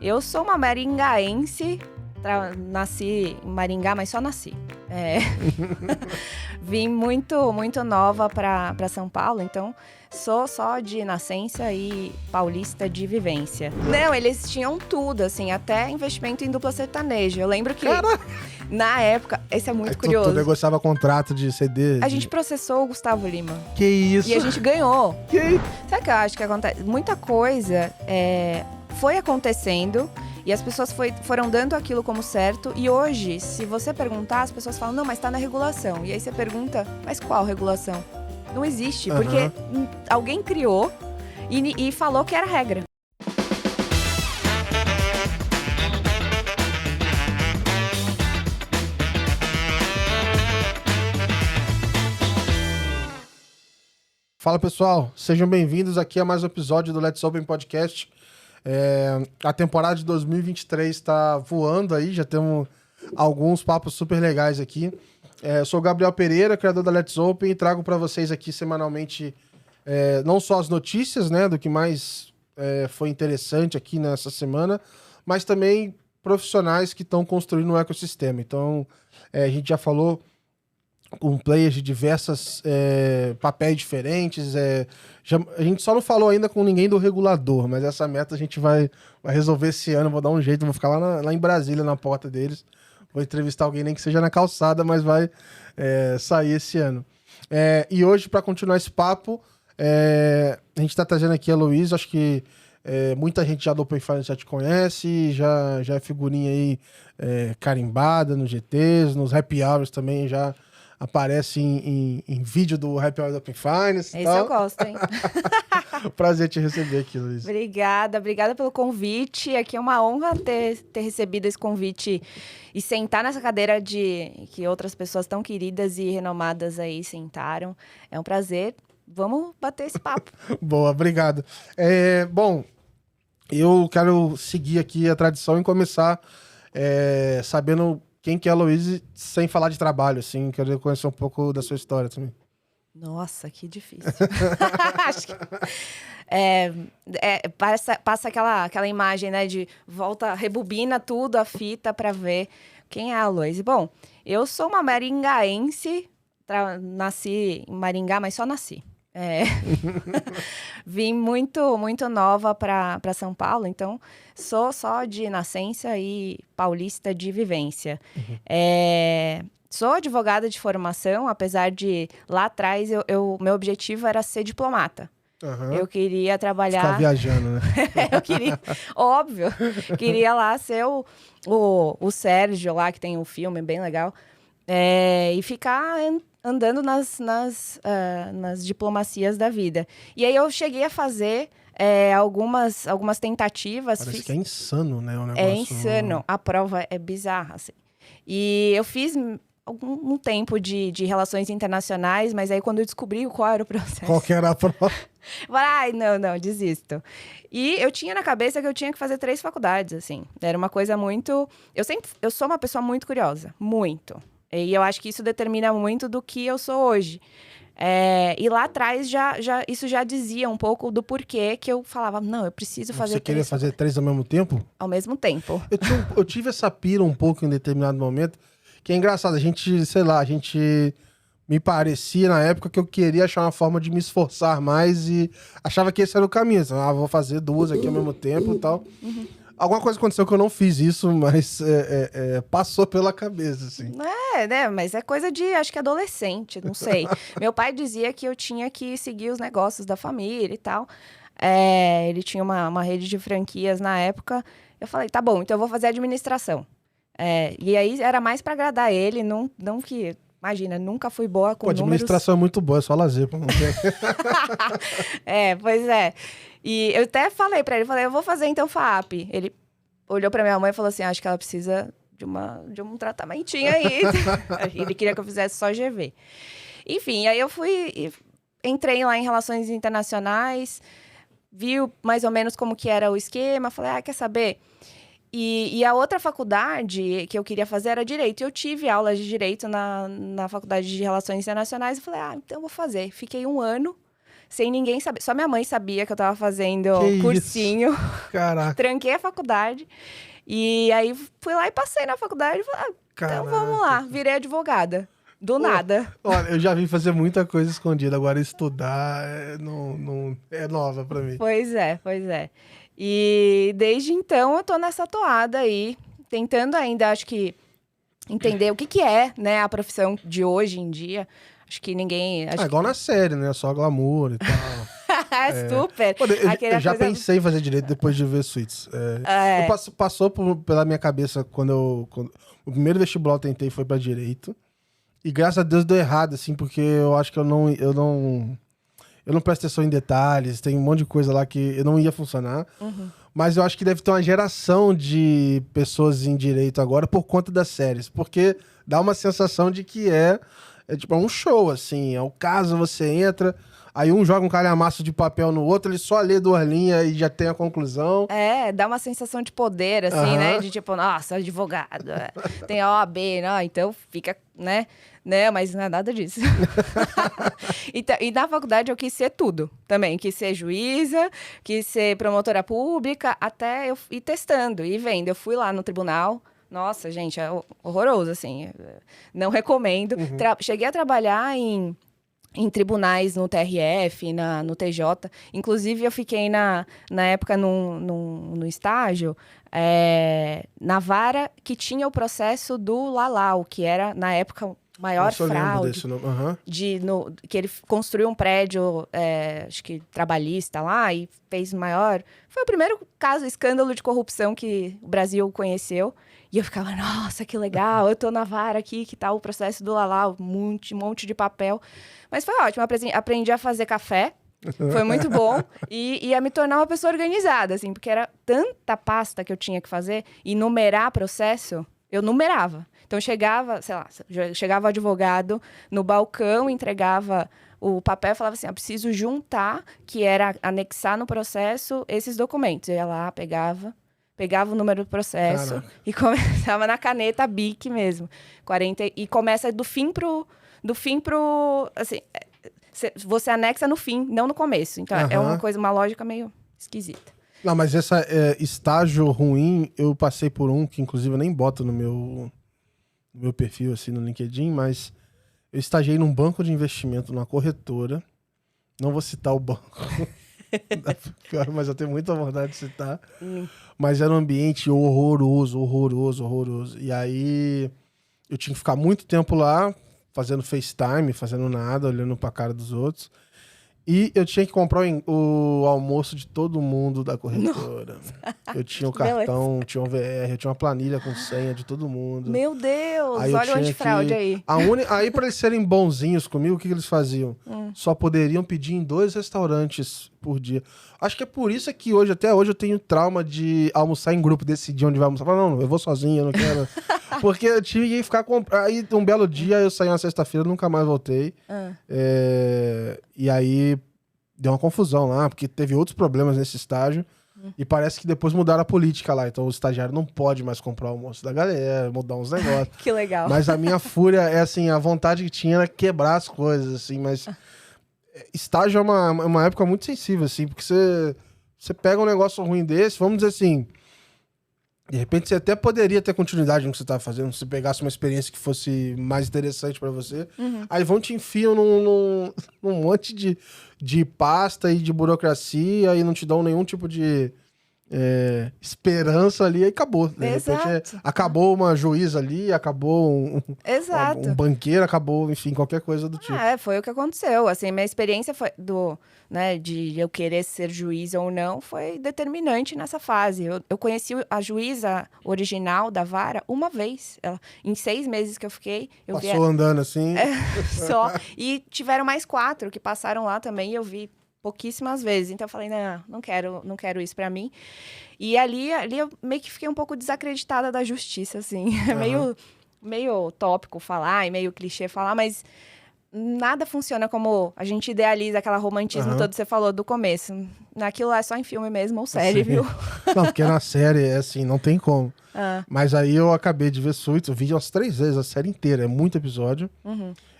Eu sou uma maringaense, nasci em Maringá, mas só nasci. Vim muito nova para São Paulo, então sou só de nascença e paulista de vivência. Não, eles tinham tudo, assim, até investimento em dupla sertaneja. Eu lembro que, na época, esse é muito curioso. Tu negociava contrato de CD? A gente processou o Gustavo Lima. Que isso? E a gente ganhou. Que? Sabe o que eu acho que acontece? Muita coisa foi acontecendo e as pessoas foram dando aquilo como certo. E hoje, se você perguntar, as pessoas falam, não, mas tá na regulação. E aí você pergunta, mas qual regulação? Não existe, porque alguém criou e falou que era regra. Fala pessoal, sejam bem-vindos aqui a mais um episódio do Let's Open Podcast. A temporada de 2023 está voando aí, já temos alguns papos super legais aqui. Eu sou o Gabriel Pereira, criador da Let's Open, e trago para vocês aqui semanalmente não só as notícias, né, do que mais foi interessante aqui nessa semana, mas também profissionais que estão construindo um ecossistema. Então, a gente já falou com players de diversos papéis diferentes. A gente só não falou ainda com ninguém do regulador, mas essa meta a gente vai resolver esse ano. Vou dar um jeito, vou ficar lá em Brasília, na porta deles. Vou entrevistar alguém, nem que seja na calçada, mas vai sair esse ano. E hoje, para continuar esse papo, a gente está trazendo aqui a Luísa. Acho que muita gente já do Open Finance já te conhece, já é figurinha aí carimbada nos GTs, nos happy hours também já aparece em vídeo do Happy Hour do Open Finance. Esse eu gosto, hein? Prazer te receber aqui, Luísa. Obrigada pelo convite. Aqui é uma honra ter recebido esse convite e sentar nessa cadeira que outras pessoas tão queridas e renomadas aí sentaram. É um prazer. Vamos bater esse papo. Boa, obrigado. Bom, eu quero seguir aqui a tradição e começar sabendo quem que é a Luísa, sem falar de trabalho, assim. Quero conhecer um pouco da sua história também. Nossa, que difícil. Acho que passa aquela imagem, né, de volta, rebobina tudo, a fita para ver quem é a Luísa. Bom, eu sou uma maringaense, nasci em Maringá, mas só nasci. Vim muito nova para São Paulo, então sou só de nascença e paulista de vivência. Sou advogada de formação, apesar de lá atrás meu objetivo era ser diplomata. Eu queria trabalhar... Ficar viajando, né? Eu queria, óbvio, queria lá ser o Sérgio lá, que tem um filme bem legal, e ficar andando nas diplomacias da vida. E aí eu cheguei a fazer algumas tentativas. Parece que é insano, né? O negócio... É insano. A prova é bizarra, assim. E eu fiz um tempo de relações internacionais, mas aí quando eu descobri qual era o processo... Qual que era a prova? Ai, não, desisto. E eu tinha na cabeça que eu tinha que fazer 3 faculdades, assim. Era uma coisa muito... Eu sou uma pessoa muito curiosa, muito. E eu acho que isso determina muito do que eu sou hoje. E lá atrás, isso já dizia um pouco do porquê que eu falava, não, eu preciso fazer 3. Você queria fazer 3 ao mesmo tempo? Ao mesmo tempo. Eu tive essa pira um pouco em determinado momento, que é engraçado. A gente me parecia na época que eu queria achar uma forma de me esforçar mais e achava que esse era o caminho. Vou fazer 2 aqui ao mesmo tempo e tal. Alguma coisa aconteceu que eu não fiz isso, mas passou pela cabeça, assim. Né? Mas é coisa de, acho que adolescente, não sei. Meu pai dizia que eu tinha que seguir os negócios da família e tal. Ele tinha uma rede de franquias na época. Eu falei, tá bom, então eu vou fazer administração. E aí era mais pra agradar ele, não que... Imagina, nunca fui boa com números. Administração é muito boa, é só lazer. Pois é. E eu até falei pra ele, eu vou fazer então FAAP. Ele olhou pra minha mãe e falou assim, acho que ela precisa de um tratamentinho aí. Ele queria que eu fizesse só GV. Enfim, aí eu entrei lá em Relações Internacionais, vi mais ou menos como que era o esquema, falei, quer saber? E a outra faculdade que eu queria fazer era Direito. Eu tive aulas de Direito na Faculdade de Relações Internacionais e falei, então eu vou fazer. Fiquei 1 ano sem ninguém saber. Só minha mãe sabia que eu tava fazendo Que cursinho. Caraca. Tranquei a faculdade. E aí fui lá e passei na faculdade e falei, então vamos lá, virei advogada. Do nada. Olha, eu já vi fazer muita coisa escondida, agora estudar não é nova pra mim. Pois é. E desde então eu tô nessa toada aí, tentando ainda, acho que, entender o que é, né, a profissão de hoje em dia. Acho que ninguém... Igual na série, né? Só glamour e tal. Super. Pô, eu já coisa... pensei em fazer direito depois de ver Suits. Passou pela minha cabeça quando o primeiro vestibular eu tentei foi pra direito. E graças a Deus deu errado, assim, porque eu acho que eu não presto atenção em detalhes, tem um monte de coisa lá que eu não ia funcionar. Mas eu acho que deve ter uma geração de pessoas em direito agora por conta das séries. Porque dá uma sensação de que é tipo um show, assim. É o caso, você entra, aí um joga um calhamaço de papel no outro, ele só lê 2 linhas e já tem a conclusão. Dá uma sensação de poder, assim, né? De tipo, nossa, advogado, tem a OAB, não, então fica, né? Né, mas não é nada disso. E na faculdade eu quis ser tudo também. Quis ser juíza, quis ser promotora pública, até eu ir testando e vendo. Eu fui lá no tribunal. Nossa, gente, é horroroso, assim. Não recomendo. Cheguei a trabalhar em tribunais no TRF, no TJ. Inclusive, eu fiquei na época no estágio na vara que tinha o processo do Lalau, que era, na época, maior fraude. Desse nome. Que ele construiu um prédio, acho que trabalhista lá, e fez maior... Foi o primeiro caso, escândalo de corrupção que o Brasil conheceu. E eu ficava, nossa, que legal, eu tô na vara aqui, que tá o processo do Lalau, um monte de papel. Mas foi ótimo, aprendi a fazer café, foi muito bom. E a me tornar uma pessoa organizada, assim, porque era tanta pasta que eu tinha que fazer, e numerar processo, eu numerava. Então, chegava o advogado no balcão, entregava o papel e falava assim, preciso juntar, que era anexar no processo esses documentos. Eu ia lá, pegava o número do processo. Caraca. E começava na caneta BIC mesmo. 40, e começa do fim pro... Assim, você anexa no fim, não no começo. Então, é uma lógica meio esquisita. Não, mas essa estágio ruim, eu passei por um, que inclusive eu nem boto no meu perfil, assim, no LinkedIn, mas eu estagiei num banco de investimento, numa corretora. Não vou citar o banco, mas eu tenho muita vontade de citar. Mas era um ambiente horroroso. E aí eu tinha que ficar muito tempo lá, fazendo FaceTime, fazendo nada, olhando pra cara dos outros. E eu tinha que comprar o almoço de todo mundo da corretora. Nossa. Eu tinha o cartão, tinha um VR, eu tinha uma planilha com senha de todo mundo. Meu Deus, olha o antifraude aí. Aí, pra eles serem bonzinhos comigo, o que eles faziam? Só poderiam pedir em 2 restaurantes por dia. Acho que é por isso que até hoje, eu tenho trauma de almoçar em grupo, decidir onde vai almoçar. Não, eu vou sozinho, eu não quero. Porque eu tive que ficar comprando. Aí, um belo dia, eu saí na sexta-feira, nunca mais voltei. E aí, deu uma confusão lá, porque teve outros problemas nesse estágio. E parece que depois mudaram a política lá. Então, o estagiário não pode mais comprar o almoço da galera, mudar uns negócios. Que legal. Mas a minha fúria é assim, a vontade que tinha era quebrar as coisas, assim, mas... Estágio é uma época muito sensível, assim, porque você pega um negócio ruim desse, vamos dizer assim, de repente você até poderia ter continuidade no que você estava fazendo, se pegasse uma experiência que fosse mais interessante para você, aí vão te enfiam num monte de pasta e de burocracia e não te dão nenhum tipo de esperança ali, aí acabou. De repente acabou uma juíza ali, acabou um banqueiro, acabou, enfim, qualquer coisa do tipo. Foi o que aconteceu. Assim, minha experiência foi de eu querer ser juíza ou não, foi determinante nessa fase. Eu conheci a juíza original da vara uma vez. Em 6 meses que eu fiquei... Passou andando assim? Só. E tiveram mais 4 que passaram lá também e eu vi pouquíssimas vezes. Então eu falei, não quero isso pra mim. E ali eu meio que fiquei um pouco desacreditada da justiça, assim. Meio utópico falar e meio clichê falar, mas nada funciona como a gente idealiza aquela romantismo todo que você falou do começo. Naquilo é só em filme mesmo ou série, viu? Não, porque na série é assim, não tem como. Mas aí eu acabei de ver Suits, eu vi umas 3 vezes a série inteira, é muito episódio.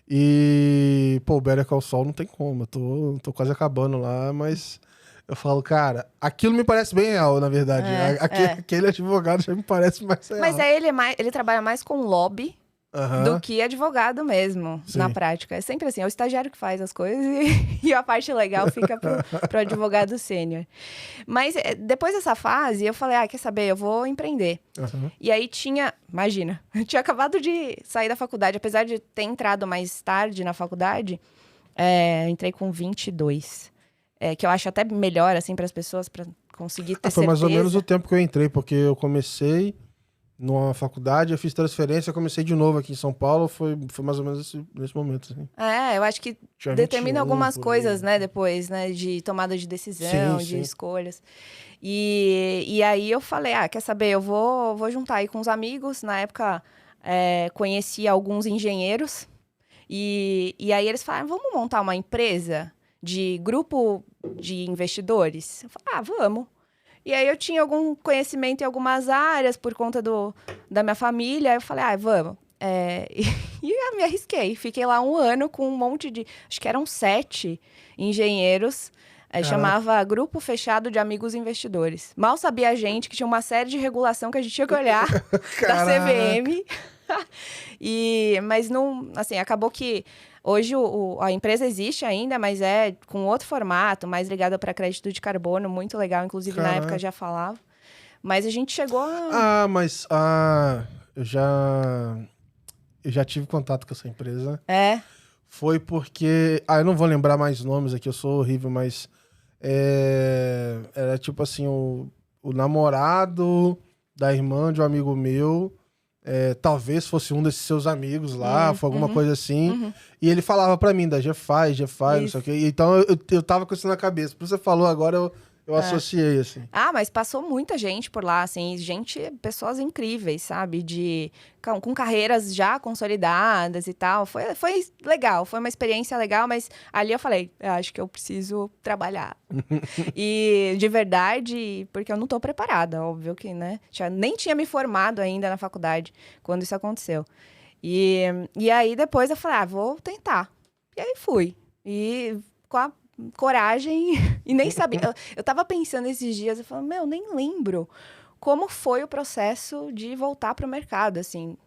E, pô, o Better Call Saul não tem como. Eu tô quase acabando lá, mas eu falo, cara, aquilo me parece bem real, na verdade. Aquele advogado já me parece mais real. Mas aí ele trabalha mais com lobby do Aham. que advogado mesmo, Sim. na prática. É sempre assim, é o estagiário que faz as coisas e a parte legal fica pro advogado sênior. Mas depois dessa fase, eu falei, quer saber, eu vou empreender. Aham. E aí imagina, eu tinha acabado de sair da faculdade, apesar de ter entrado mais tarde na faculdade, eu entrei com 22. Que eu acho até melhor, assim, para as pessoas, para conseguir ter Foi mais ou certeza. menos o tempo que eu entrei, porque eu comecei numa faculdade, eu fiz transferência, eu comecei de novo aqui em São Paulo, foi mais ou menos nesse momento, assim. Eu acho que Tinha determina 21 algumas por coisas, aí. né, depois, né, de tomada de decisão, Sim, de sim. escolhas. E aí eu falei, quer saber, eu vou juntar aí com os amigos. Na época, conheci alguns engenheiros. E aí eles falaram, vamos montar uma empresa de grupo de investidores? Eu falei, vamos. E aí eu tinha algum conhecimento em algumas áreas por conta da minha família. Aí eu falei, vamos. E eu me arrisquei. Fiquei lá 1 ano com um monte de... Acho que eram 7 engenheiros. Chamava Grupo Fechado de Amigos Investidores. Mal sabia a gente que tinha uma série de regulação que a gente tinha que olhar da Caraca. CVM. Mas não... Assim, acabou que... Hoje a empresa existe ainda, mas é com outro formato, mais ligada para crédito de carbono, muito legal. Inclusive, na época já falava. Mas a gente chegou a... Eu já tive contato com essa empresa. Foi porque... eu não vou lembrar mais nomes aqui, eu sou horrível, mas... Era tipo assim, o namorado da irmã de um amigo meu... talvez fosse um desses seus amigos lá, foi alguma coisa assim. E ele falava pra mim da GFI, não sei o quê. Então eu tava com isso na cabeça. Por isso você falou agora, eu associei, assim. Mas passou muita gente por lá, assim, pessoas incríveis, sabe? Com carreiras já consolidadas e tal. Foi legal, foi uma experiência legal, mas ali eu falei, acho que eu preciso trabalhar. E de verdade, porque eu não tô preparada, óbvio que, né? Nem tinha me formado ainda na faculdade quando isso aconteceu. E aí depois eu falei, vou tentar. E aí fui. E com a coragem e nem sabia. Eu tava pensando esses dias, eu falei, nem lembro como foi o processo de voltar pro mercado, assim.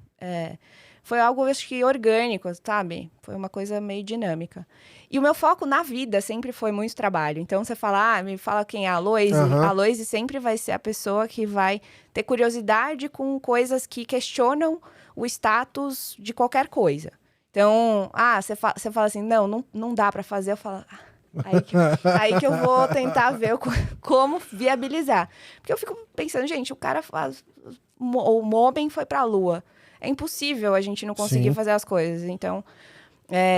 Foi algo, acho que, orgânico, sabe? Foi uma coisa meio dinâmica. E o meu foco na vida sempre foi muito trabalho. Então, você fala, me fala quem é a Loise. A Loise sempre vai ser a pessoa que vai ter curiosidade com coisas que questionam o status de qualquer coisa. Então, você fala assim, não dá para fazer. Eu falo, aí que eu vou tentar ver como viabilizar. Porque eu fico pensando, gente, o cara o homem foi para a Lua. É impossível a gente não conseguir fazer as coisas. Então,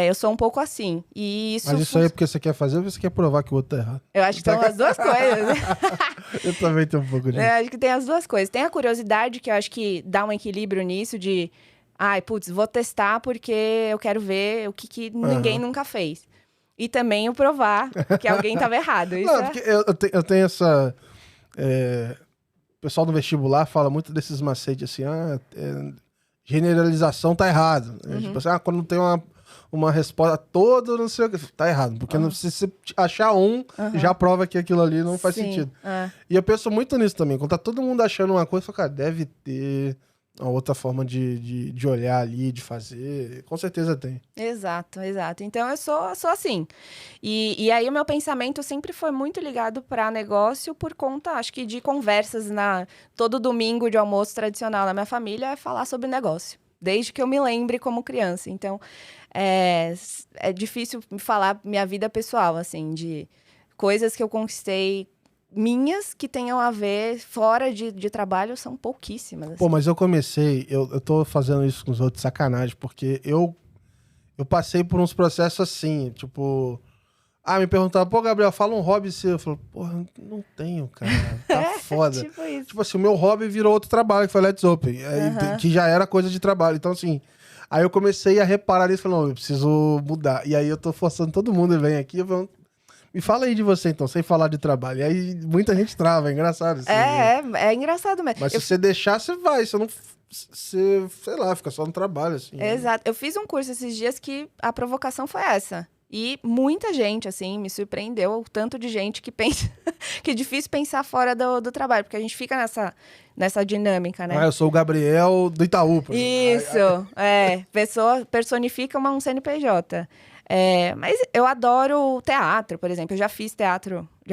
eu sou um pouco assim. E isso... Mas isso aí é porque você quer fazer ou você quer provar que o outro tá errado? Eu acho que são as duas coisas. Eu também tenho um pouco disso. Acho que tem as duas coisas. Tem a curiosidade, que eu acho que dá um equilíbrio nisso de... vou testar porque eu quero ver o que ninguém nunca fez. E também o provar que alguém estava errado. Isso porque eu tenho essa... O pessoal do vestibular fala muito desses macetes assim, generalização tá errado. Tipo assim, quando tem uma resposta toda, não sei o que, tá errado. Porque se você achar já prova que aquilo ali não faz sentido. E eu penso muito nisso também. Quando tá todo mundo achando uma coisa, eu falo, cara, deve ter uma outra forma de olhar ali, de fazer. Com certeza tem. Exato. Então, eu sou assim. E aí, o meu pensamento sempre foi muito ligado para negócio por conta, acho que, de conversas todo domingo de almoço tradicional na minha família, é falar sobre negócio. Desde que eu me lembre como criança. Então, é difícil me falar minha vida pessoal, assim, de coisas que eu conquistei minhas que tenham a ver fora de trabalho são pouquíssimas. Assim. Pô, mas eu comecei, eu tô fazendo isso com os outros sacanagem, porque eu passei por uns processos assim, tipo... me perguntavam, Gabriel, fala um hobby seu. Eu falo, porra, não tenho, cara, tá foda. Tipo isso. Tipo assim, o meu hobby virou outro trabalho, que foi Let's Open, que já era coisa de trabalho. Então, assim, aí eu comecei a reparar nisso, falei, não, eu preciso mudar. E aí eu tô forçando todo mundo, vem aqui, eu falo, me fala aí de você, então, sem falar de trabalho. E aí muita gente trava, é engraçado. Assim, é engraçado mesmo. Mas se você deixar, você vai. Se eu não você, sei lá, fica só no trabalho, assim. Exato. Eu fiz um curso esses dias que a provocação foi essa. E muita gente, assim, me surpreendeu o tanto de gente que pensa que é difícil pensar fora do trabalho, porque a gente fica nessa dinâmica, né? Ah, eu sou o Gabriel do Itaú, por exemplo. Isso, pessoa personifica um CNPJ. Mas eu adoro teatro, por exemplo. Eu já fiz teatro em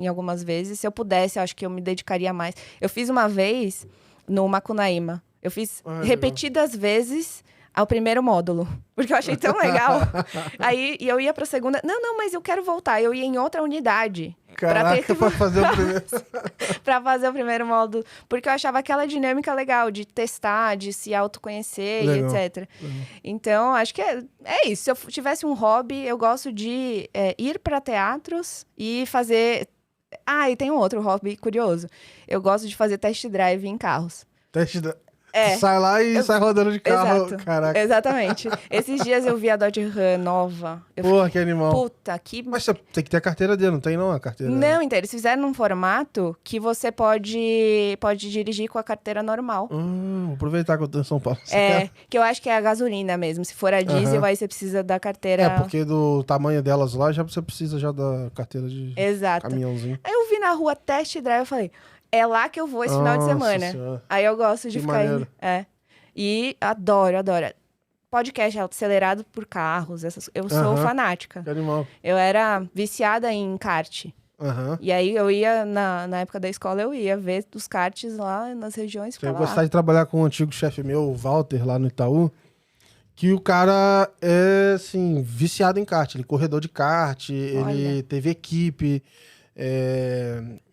algumas vezes. Se eu pudesse, eu acho que eu me dedicaria mais. Eu fiz uma vez no Macunaíma. Eu fiz repetidas vezes ao primeiro módulo, porque eu achei tão legal. Aí eu ia pra segunda. Não, mas eu quero voltar. Eu ia em outra unidade. Caraca, pra fazer o primeiro... Pra fazer o primeiro módulo. Porque eu achava aquela dinâmica legal de testar, de se autoconhecer e etc. Então, acho que é isso. Se eu tivesse um hobby, eu gosto de ir pra teatros e fazer... Ah, e tem um outro hobby curioso. Eu gosto de fazer test drive em carros. Teste da... Sai lá e sai rodando de carro. Exato. Caraca. Exatamente. Esses dias eu vi a Dodge Ram nova. Porra, que animal. Puta, que... Mas você tem que ter a carteira dele, não tem não a carteira? Não, então, eles fizeram num formato que você pode dirigir com a carteira normal. Vou aproveitar que eu tô em São Paulo. Que eu acho que é a gasolina mesmo. Se for a diesel, aí você precisa da carteira... porque do tamanho delas lá, já você precisa já da carteira de Exato. caminhãozinho. Aí eu vi na rua test drive, eu falei, é lá que eu vou esse final de semana. Senhora. Aí eu gosto de Que ficar maneiro. indo. E adoro. Podcast acelerado por carros. Eu sou fanática. Que animal. Eu era viciada em kart. E aí eu ia, na época da escola, eu ia ver os karts lá nas regiões. Eu gostava de trabalhar com um antigo chefe meu, o Walter, lá no Itaú, que o cara é, assim, viciado em kart. Ele é corredor de kart, ele teve equipe,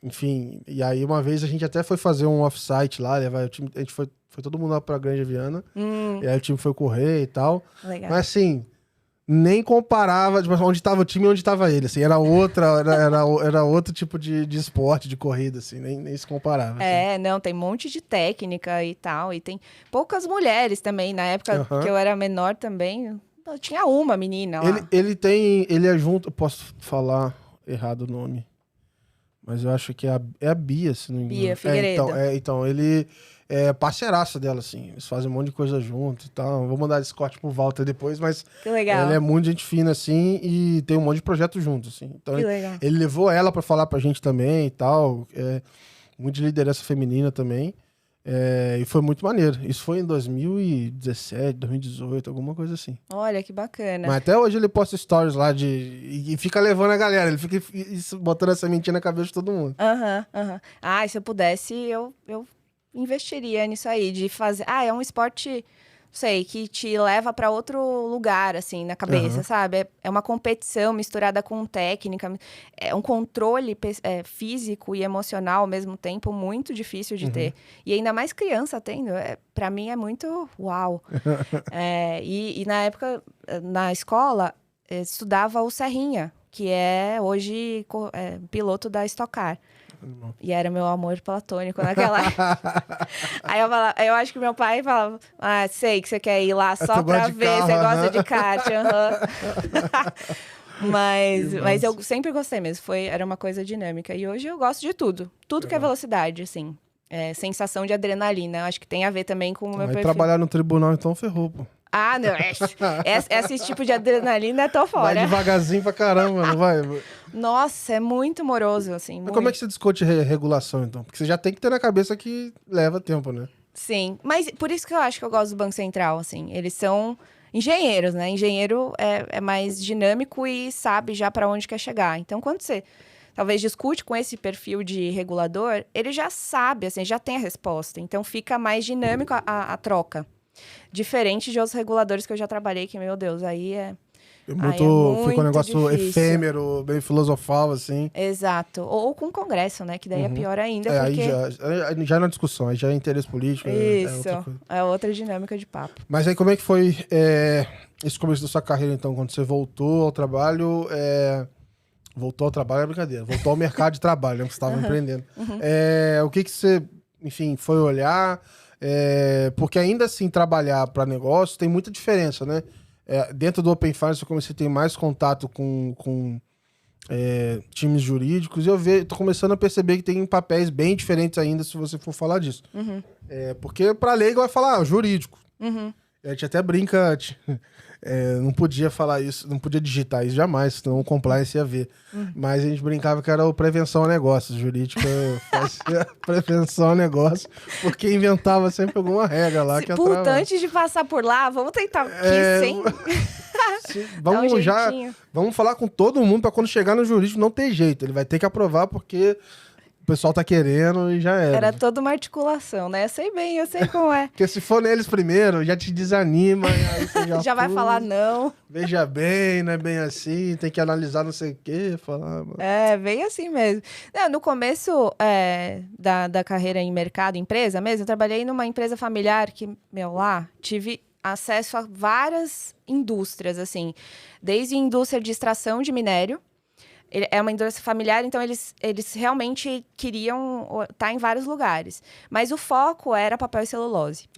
enfim. E aí uma vez a gente até foi fazer um off-site lá, a gente foi todo mundo lá pra Grande Viana, e aí o time foi correr e tal. Legal. Mas assim... Nem comparava tipo, onde estava o time e onde estava ele, assim, era outro tipo de esporte, de corrida, assim, nem se comparava. Assim. Não, tem um monte de técnica e tal, e tem poucas mulheres também, na época que eu era menor também, eu tinha uma menina lá. Ele é junto, posso falar errado o nome, mas eu acho que é a Bia, se não me engano. Bia Figueiredo. Então, ele é parceiraça dela, assim, eles fazem um monte de coisa junto e tal, vou mandar esse corte pro Walter depois, mas que legal. Ela é muito gente fina, assim, e tem um monte de projeto junto, assim. Então, que legal. Ele levou ela pra falar pra gente também e tal, muito de liderança feminina também, e foi muito maneiro. Isso foi em 2017, 2018, alguma coisa assim. Olha, que bacana. Mas até hoje ele posta stories lá e fica levando a galera, ele fica botando essa mentira na cabeça de todo mundo. Ah, se eu pudesse, eu investiria nisso aí, de fazer... é um esporte, sei, que te leva pra outro lugar, assim, na cabeça, sabe? É uma competição misturada com técnica, é um controle físico e emocional ao mesmo tempo muito difícil de ter. E ainda mais criança tendo, pra mim é muito uau. E na época, na escola, estudava o Serrinha, que é hoje piloto da Stock Car. E era meu amor platônico naquela Aí eu acho que meu pai falava, sei que você quer ir lá só pra ver, você gosta de kart. Mas eu sempre gostei mesmo, era uma coisa dinâmica. E hoje eu gosto de tudo. Tudo que é velocidade, assim. Sensação de adrenalina. Acho que tem a ver também com o meu perfil. Trabalhar no tribunal, então, ferrou, pô. Não, esse tipo de adrenalina eu tô fora. Vai devagarzinho pra caramba, não vai? Nossa, é muito moroso, assim. Mas muito. como é que você discute regulação, então? Porque você já tem que ter na cabeça que leva tempo, né? Sim, mas por isso que eu acho que eu gosto do Banco Central, assim. Eles são engenheiros, né? Engenheiro é mais dinâmico e sabe já pra onde quer chegar. Então, quando você talvez discute com esse perfil de regulador, ele já sabe, assim, já tem a resposta. Então, fica mais dinâmico a troca. Diferente de outros reguladores que eu já trabalhei, que, meu Deus, aí fica um negócio difícil. efêmero, bem filosofal, assim. Exato. Ou com o Congresso, né? Que daí é pior ainda, porque... Aí já é na discussão, aí já é interesse político. Isso, é outra dinâmica de papo. Mas aí como é que foi esse começo da sua carreira, então? Quando você voltou ao trabalho... Voltou ao trabalho é brincadeira. Voltou ao mercado de trabalho, né? Que você estava empreendendo. O que você, enfim, foi olhar... porque ainda assim, trabalhar para negócio tem muita diferença, né? Dentro do Open Finance, eu comecei a ter mais contato com times jurídicos, e tô começando a perceber que tem papéis bem diferentes ainda se você for falar disso. Porque pra leigo vai falar, jurídico. A gente até brinca, não podia falar isso, não podia digitar isso jamais, senão o compliance ia ver. Mas a gente brincava que era o prevenção a negócios, jurídica fazia prevenção a negócios, porque inventava sempre alguma regra lá. Puta, antes de passar por lá, vamos tentar aqui sem... Vamos falar com todo mundo pra quando chegar no jurídico não ter jeito, ele vai ter que aprovar porque... O pessoal tá querendo e já era. Era toda uma articulação, né? Eu sei como é. Porque se for neles primeiro, já te desanima. Aí você já vai falar não. Veja bem, não é bem assim, tem que analisar não sei o quê. Falar, bem assim mesmo. No começo da carreira em mercado, empresa mesmo, eu trabalhei numa empresa familiar que, lá, tive acesso a várias indústrias, assim. Desde indústria de extração de minério. É uma indústria familiar, então eles realmente queriam estar em vários lugares. Mas o foco era papel e celulose.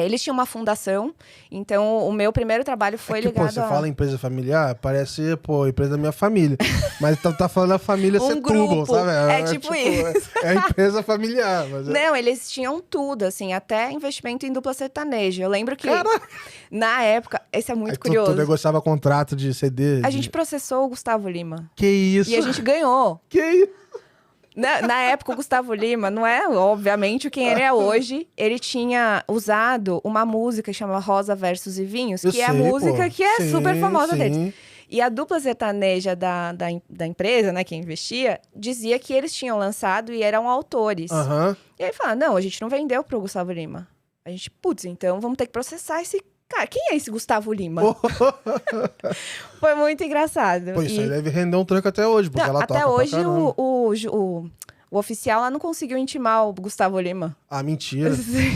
Eles tinham uma fundação, então o meu primeiro trabalho foi ligado você fala empresa familiar, parece, empresa da minha família. Mas tá falando da família Setúbal, sabe? Tipo isso. É empresa familiar. Mas Não, eles tinham tudo, assim, até investimento em dupla sertaneja. Eu lembro que, na época, esse é muito curioso. Tu negociava contrato de CD? A gente processou o Gustavo Lima. Que isso? E a gente ganhou. Que isso? Na época, o Gustavo Lima não é, obviamente, quem ele é hoje. Ele tinha usado uma música que chama Rosa Versos e Vinhos, que é a música que é super famosa deles. E a dupla sertaneja da empresa, né, que investia, dizia que eles tinham lançado e eram autores. E aí falaram, não, a gente não vendeu pro Gustavo Lima. A gente, então vamos ter que processar esse cara. Quem é esse Gustavo Lima? Foi muito engraçado. Isso aí deve render um tranco até hoje, porque ela toca até hoje o oficial lá não conseguiu intimar o Gustavo Lima. Ah, mentira.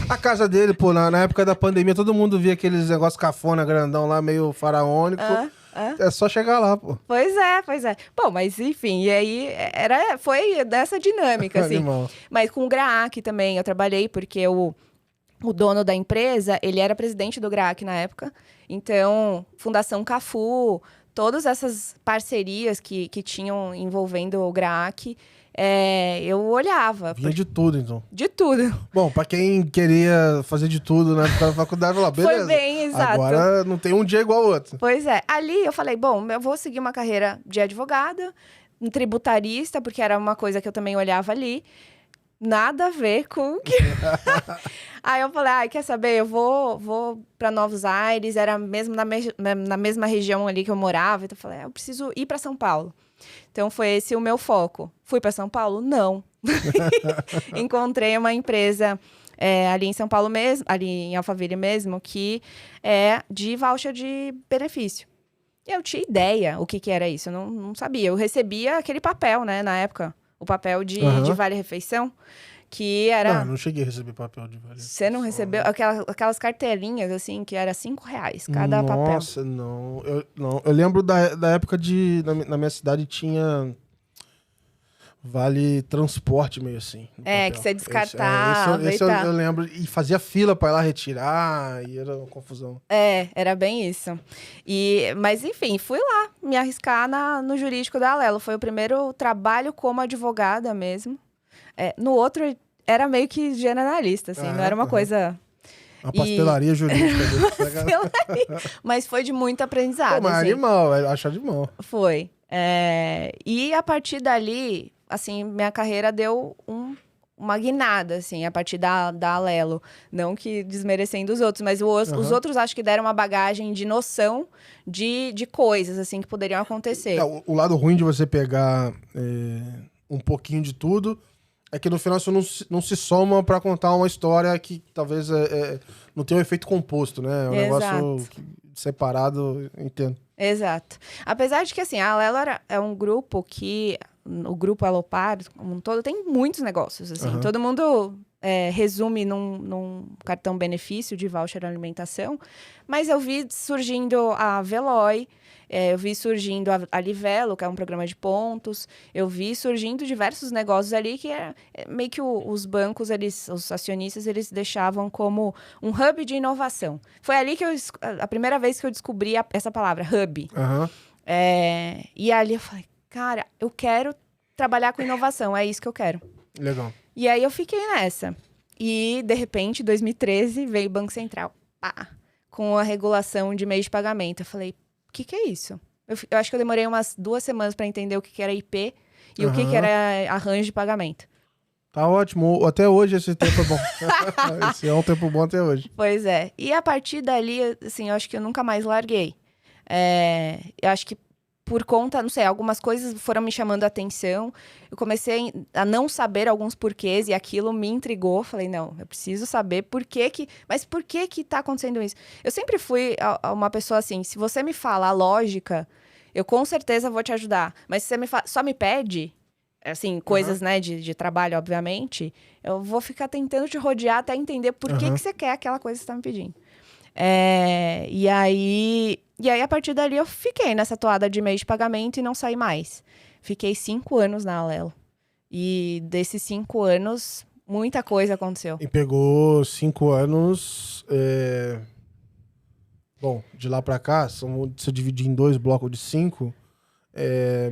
A casa dele, na época da pandemia, todo mundo via aqueles negócios cafona, grandão lá, meio faraônico. É só chegar lá, pô. Pois é. Bom, mas enfim, e aí foi dessa dinâmica, assim. Mas com o GRAAC também, eu trabalhei porque o dono da empresa, ele era presidente do GRAAC na época. Então, Fundação Cafu, todas essas parcerias que tinham envolvendo o GRAAC, eu olhava. Vinha de tudo, então. De tudo. Bom, pra quem queria fazer de tudo na faculdade, lá, beleza. Foi bem, exato. Agora não tem um dia igual ao outro. Pois é. Ali eu falei, bom, eu vou seguir uma carreira de advogada, um tributarista, porque era uma coisa que eu também olhava ali. Nada a ver com... Aí eu falei, quer saber? Eu vou para Novos Aires, era mesmo na mesma região ali que eu morava. Então eu falei, eu preciso ir para São Paulo. Então foi esse o meu foco. Fui para São Paulo? Não. Encontrei uma empresa ali em São Paulo mesmo, ali em Alphaville mesmo, que é de voucher de benefício. Eu tinha ideia o que era isso, eu não sabia. Eu recebia aquele papel, né, na época. O papel de vale-refeição, que era... Não cheguei a receber papel de vale-refeição. Você não recebeu? Aquelas carteirinhas, assim, que era R$5 cada papel. Nossa, não. Eu lembro da época na minha cidade tinha vale transporte meio assim. Que você descartava esse eu lembro. E fazia fila pra ir lá retirar, e era uma confusão. Era bem isso. Mas, enfim, fui lá me arriscar no jurídico da Alelo. Foi o primeiro trabalho como advogada mesmo. No outro, era meio que generalista, assim. Não era uma coisa... Uma pastelaria jurídica. Mas foi de muito aprendizado. Mas assim. animal, acho animal. Foi. E a partir dali... assim, minha carreira deu uma guinada, assim, a partir da Alelo. Não que desmerecendo os outros, mas os outros acho que deram uma bagagem de noção de coisas, assim, que poderiam acontecer. O lado ruim de você pegar um pouquinho de tudo é que no final você não se soma pra contar uma história que talvez não tenha um efeito composto, né? É um negócio separado, entendo. Exato. Apesar de que, assim, a Alelo é um grupo que... O grupo Alopar, como um todo, tem muitos negócios, assim. Todo mundo resume num cartão benefício de voucher alimentação. Mas eu vi surgindo a Veloy, eu vi surgindo a Livelo, que é um programa de pontos. Eu vi surgindo diversos negócios ali que meio que os bancos, os acionistas, eles deixavam como um hub de inovação. Foi ali que a primeira vez que eu descobri essa palavra, hub. E ali eu falei, cara, eu quero trabalhar com inovação, é isso que eu quero. Legal. E aí eu fiquei nessa. E, de repente, em 2013, veio o Banco Central. Pá, com a regulação de meio de pagamento. Eu falei, o que é isso? Eu acho que eu demorei umas 2 semanas para entender o que era IP e o que era arranjo de pagamento. Tá ótimo. Até hoje esse tempo é bom. Esse é um tempo bom até hoje. Pois é. E a partir dali, assim, eu acho que eu nunca mais larguei. Eu acho que por conta, não sei, algumas coisas foram me chamando a atenção. Eu comecei a não saber alguns porquês e aquilo me intrigou. Falei, não, eu preciso saber mas por que tá acontecendo isso? Eu sempre fui uma pessoa assim, se você me fala a lógica, eu com certeza vou te ajudar. Mas se você só me pede, assim, coisas, né, de trabalho, obviamente, eu vou ficar tentando te rodear até entender por que você quer aquela coisa que você tá me pedindo. E aí, a partir dali, eu fiquei nessa toada de meio de pagamento e não saí mais. Fiquei 5 anos na Alelo. E desses 5 anos, muita coisa aconteceu. E pegou 5 anos... Bom, de lá pra cá, se eu dividir em 2 blocos de 5...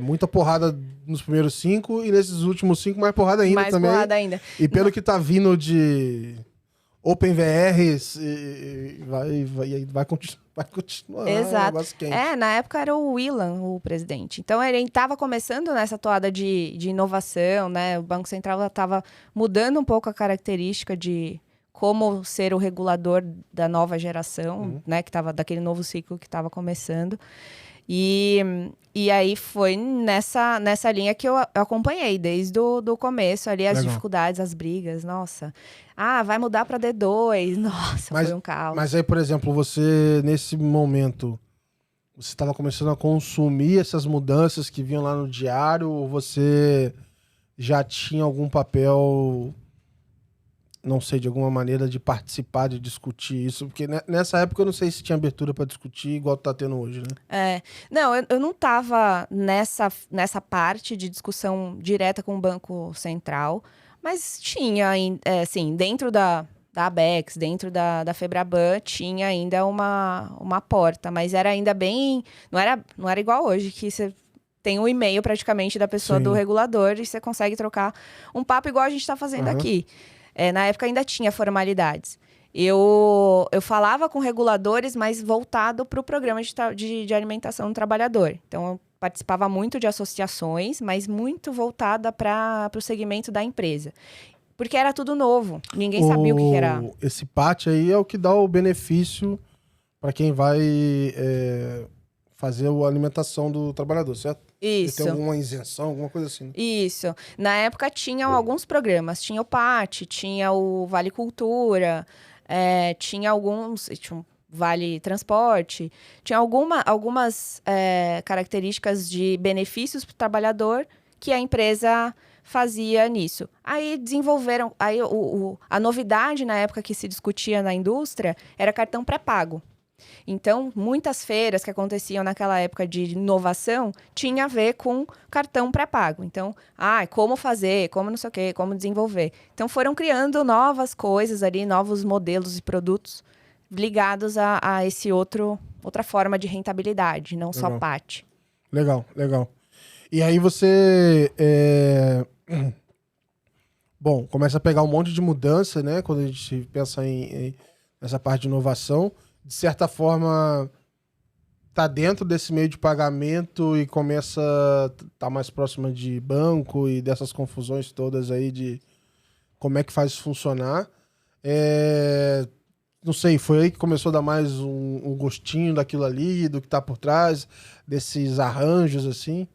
muita porrada nos primeiros 5 e nesses últimos 5, mais porrada ainda mais também. Mais porrada ainda. E pelo que tá vindo de... OpenVRs, vai continuar. Exato. Quente. Na época era o Willan, o presidente. Então, ele estava começando nessa toada de inovação, né? O Banco Central estava mudando um pouco a característica de como ser o regulador da nova geração, né? Que tava, daquele novo ciclo que estava começando. E aí foi nessa linha que eu acompanhei desde o começo ali, as dificuldades, as brigas, nossa. Vai mudar para D2, nossa, foi um caos. Mas aí, por exemplo, você, nesse momento, você estava começando a consumir essas mudanças que vinham lá no diário, ou você já tinha algum papel, não sei, de alguma maneira de participar, de discutir isso? Porque nessa época eu não sei se tinha abertura para discutir igual tá tendo hoje, né? Não, eu não tava nessa parte de discussão direta com o Banco Central, mas tinha, assim, dentro da Abecs, dentro da Febraban, tinha ainda uma porta, mas era ainda bem... Não era igual hoje, que você tem um e-mail praticamente da pessoa do regulador e você consegue trocar um papo igual a gente tá fazendo aqui. Na época ainda tinha formalidades. Eu falava com reguladores, mas voltado para o programa de alimentação do trabalhador. Então, eu participava muito de associações, mas muito voltada para o segmento da empresa. Porque era tudo novo. Ninguém sabia o que era. Esse PAT aí é o que dá o benefício para quem vai fazer a alimentação do trabalhador, certo? Isso. Tem alguma isenção, alguma coisa assim. Isso. Na época tinham alguns programas. Tinha o PAT, tinha o Vale Cultura, tinha alguns... Tinha um Vale Transporte. Tinha algumas características de benefícios para o trabalhador que a empresa fazia nisso. Aí desenvolveram... Aí a novidade na época que se discutia na indústria era cartão pré-pago. Então, muitas feiras que aconteciam naquela época de inovação tinha a ver com cartão pré-pago. Então, como fazer, como não sei o quê, como desenvolver. Então, foram criando novas coisas ali, novos modelos e produtos ligados a esse outra forma de rentabilidade, não só PAT. Legal. E aí você... Bom, começa a pegar um monte de mudança, né? Quando a gente pensa nessa parte de inovação. De certa forma, tá dentro desse meio de pagamento e começa a estar mais próxima de banco e dessas confusões todas aí de como é que faz isso funcionar. Não sei, foi aí que começou a dar mais um gostinho daquilo ali, do que tá por trás, desses arranjos, assim?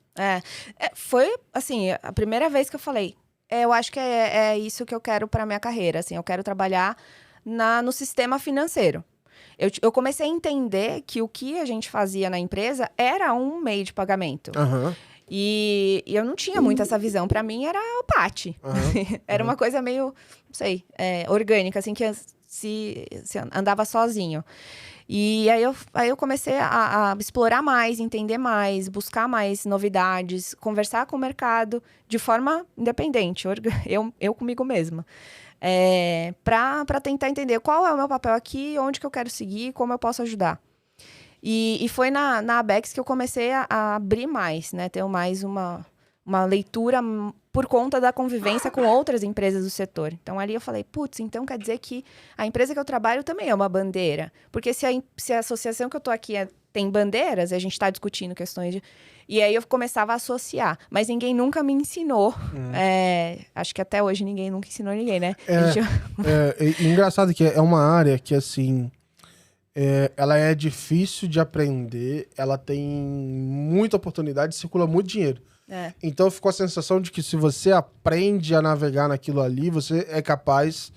Foi, assim, a primeira vez que eu falei, eu acho que é isso que eu quero para minha carreira, assim, eu quero trabalhar no sistema financeiro. Eu comecei a entender que o que a gente fazia na empresa era um meio de pagamento. E eu não tinha muito essa visão. Para mim, era o PAT. Era uma coisa meio, não sei, orgânica, assim, que se andava sozinho. E aí eu comecei a explorar mais, entender mais, buscar mais novidades, conversar com o mercado de forma independente, eu comigo mesma. Para tentar entender qual é o meu papel aqui, onde que eu quero seguir, como eu posso ajudar. E foi na Abex que eu comecei a abrir mais, né? Ter mais uma leitura por conta da convivência com outras empresas do setor. Então, ali eu falei, putz, então quer dizer que a empresa que eu trabalho também é uma bandeira. Porque se a associação que eu tô aqui tem bandeiras, a gente está discutindo questões de... E aí eu começava a associar. Mas ninguém nunca me ensinou. Acho que até hoje ninguém nunca ensinou ninguém, né? Engraçado que é uma área que, assim... ela é difícil de aprender, ela tem muita oportunidade, circula muito dinheiro. Então ficou a sensação de que se você aprende a navegar naquilo ali, você é capaz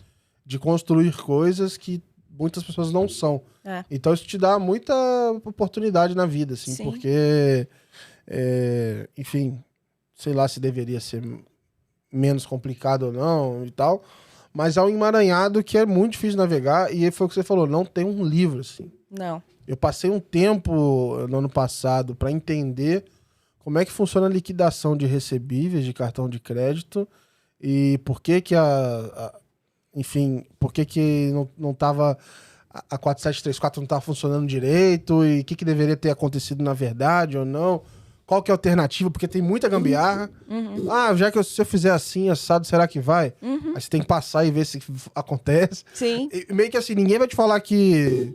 de construir coisas que muitas pessoas não são. Então isso te dá muita oportunidade na vida, assim, Sim. porque, enfim, sei lá se deveria ser menos complicado ou não e tal, mas é um emaranhado que é muito difícil de navegar, e foi o que você falou, não tem um livro, assim. Não. Eu passei um tempo no ano passado para entender como é que funciona a liquidação de recebíveis de cartão de crédito e por que enfim, por que não tava... A 4734 não estava funcionando direito e o que deveria ter acontecido na verdade ou não. Qual que é a alternativa? Porque tem muita gambiarra. Já que se eu fizer assim, assado, será que vai? Aí você tem que passar e ver se acontece. Sim. E meio que assim, ninguém vai te falar que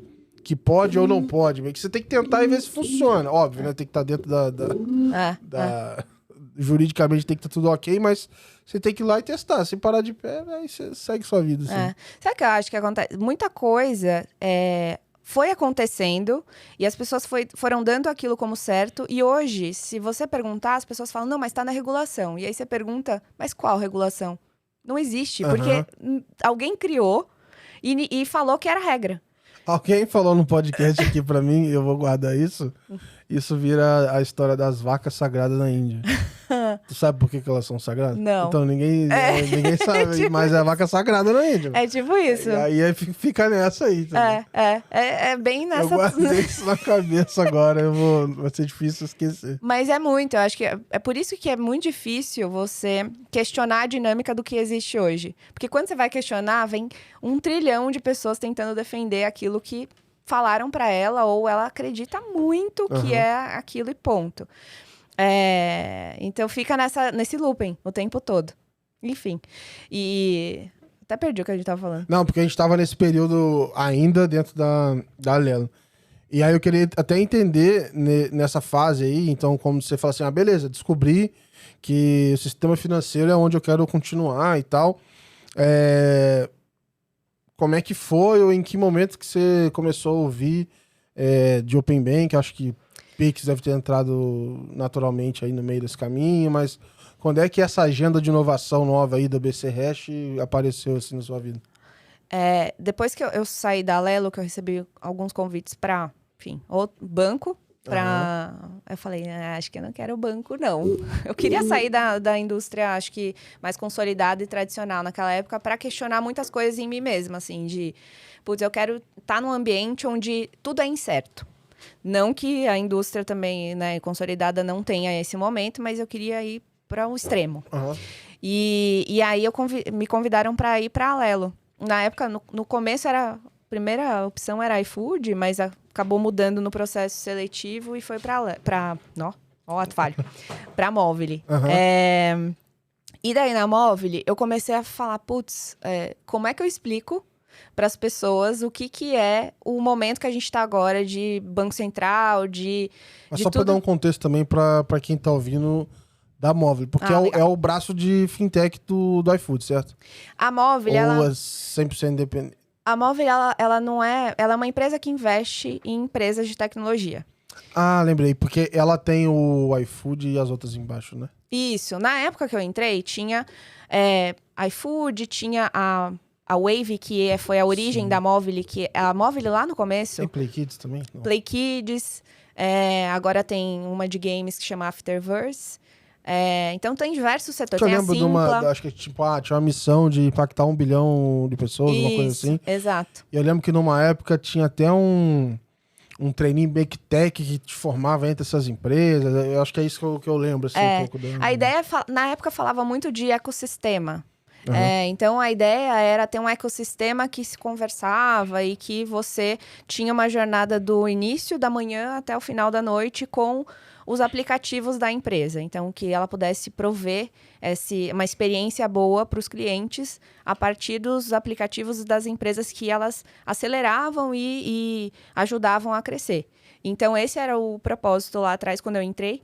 pode ou não pode. Meio que você tem que tentar e ver se funciona. Óbvio, né? Tem que estar dentro juridicamente tem que estar tudo ok, mas você tem que ir lá e testar. Se parar de pé, aí você segue sua vida. Assim. Sabe o que eu acho que acontece? Muita coisa foi acontecendo e as pessoas foram dando aquilo como certo. E hoje, se você perguntar, as pessoas falam, não, mas tá na regulação. E aí você pergunta, mas qual regulação? Não existe, porque alguém criou e falou que era regra. Alguém falou no podcast aqui pra mim, eu vou guardar isso. Isso vira a história das vacas sagradas na Índia. Tu sabe por que elas são sagradas? Não. Então ninguém sabe, tipo... mas é a vaca sagrada na Índia. É tipo isso. E aí fica nessa aí também. É bem nessa... Eu guardei isso na cabeça agora, vai ser difícil esquecer. Mas é muito, eu acho que é por isso que é muito difícil você questionar a dinâmica do que existe hoje. Porque quando você vai questionar, vem 1 trilhão de pessoas tentando defender aquilo que falaram pra ela, ou ela acredita muito que é aquilo e ponto. Então fica nesse looping o tempo todo. Enfim. E até perdi o que a gente tava falando. Não, porque a gente tava nesse período ainda dentro da Alelo. E aí eu queria até entender nessa fase aí, então, como você fala assim, beleza, descobri que o sistema financeiro é onde eu quero continuar e tal. Como é que foi ou em que momento que você começou a ouvir de Open Bank? Acho que Pix deve ter entrado naturalmente aí no meio desse caminho, mas quando é que essa agenda de inovação nova aí da BC Hash apareceu assim na sua vida? Depois que eu saí da Alelo, que eu recebi alguns convites para, enfim, outro banco, eu falei, acho que eu não quero banco, não. Eu queria sair da indústria, acho que mais consolidada e tradicional naquela época, para questionar muitas coisas em mim mesma, assim, de, putz, eu quero estar num ambiente onde tudo é incerto. Não que a indústria também, né, consolidada não tenha esse momento, mas eu queria ir para um extremo. E aí me convidaram para ir para Alelo. Na época, no começo, a primeira opção era iFood, mas acabou mudando no processo seletivo e foi para Movile. E daí, na Movile, eu comecei a falar, putz, como é que eu explico para as pessoas o que é o momento que a gente está agora de Banco Central, Mas só para dar um contexto também para quem está ouvindo da Movile, porque é o braço de fintech do iFood, certo? A Movile, Ou é 100% independente? A Movile, ela não é... Ela é uma empresa que investe em empresas de tecnologia. Lembrei, porque ela tem o iFood e as outras embaixo, né? Isso. Na época que eu entrei, tinha iFood, tinha a Wave, que foi a origem da Movile, que a Movile lá no começo... Tem Play Kids também? Não. Play Kids. Agora tem uma de games que chama Afterverse. Então tem diversos setores. Eu tem lembro a Simpla. acho que tipo, tinha uma missão de impactar 1 bilhão de pessoas, uma coisa assim. Exato. E eu lembro que numa época tinha até um treininho Big Tech que te formava entre essas empresas. Eu acho que é isso que eu lembro, assim, um pouco. A ideia, na época, falava muito de ecossistema. Uhum. Então, a ideia era ter um ecossistema que se conversava e que você tinha uma jornada do início da manhã até o final da noite com os aplicativos da empresa. Então, que ela pudesse prover uma experiência boa para os clientes a partir dos aplicativos das empresas que elas aceleravam e ajudavam a crescer. Então, esse era o propósito lá atrás, quando eu entrei.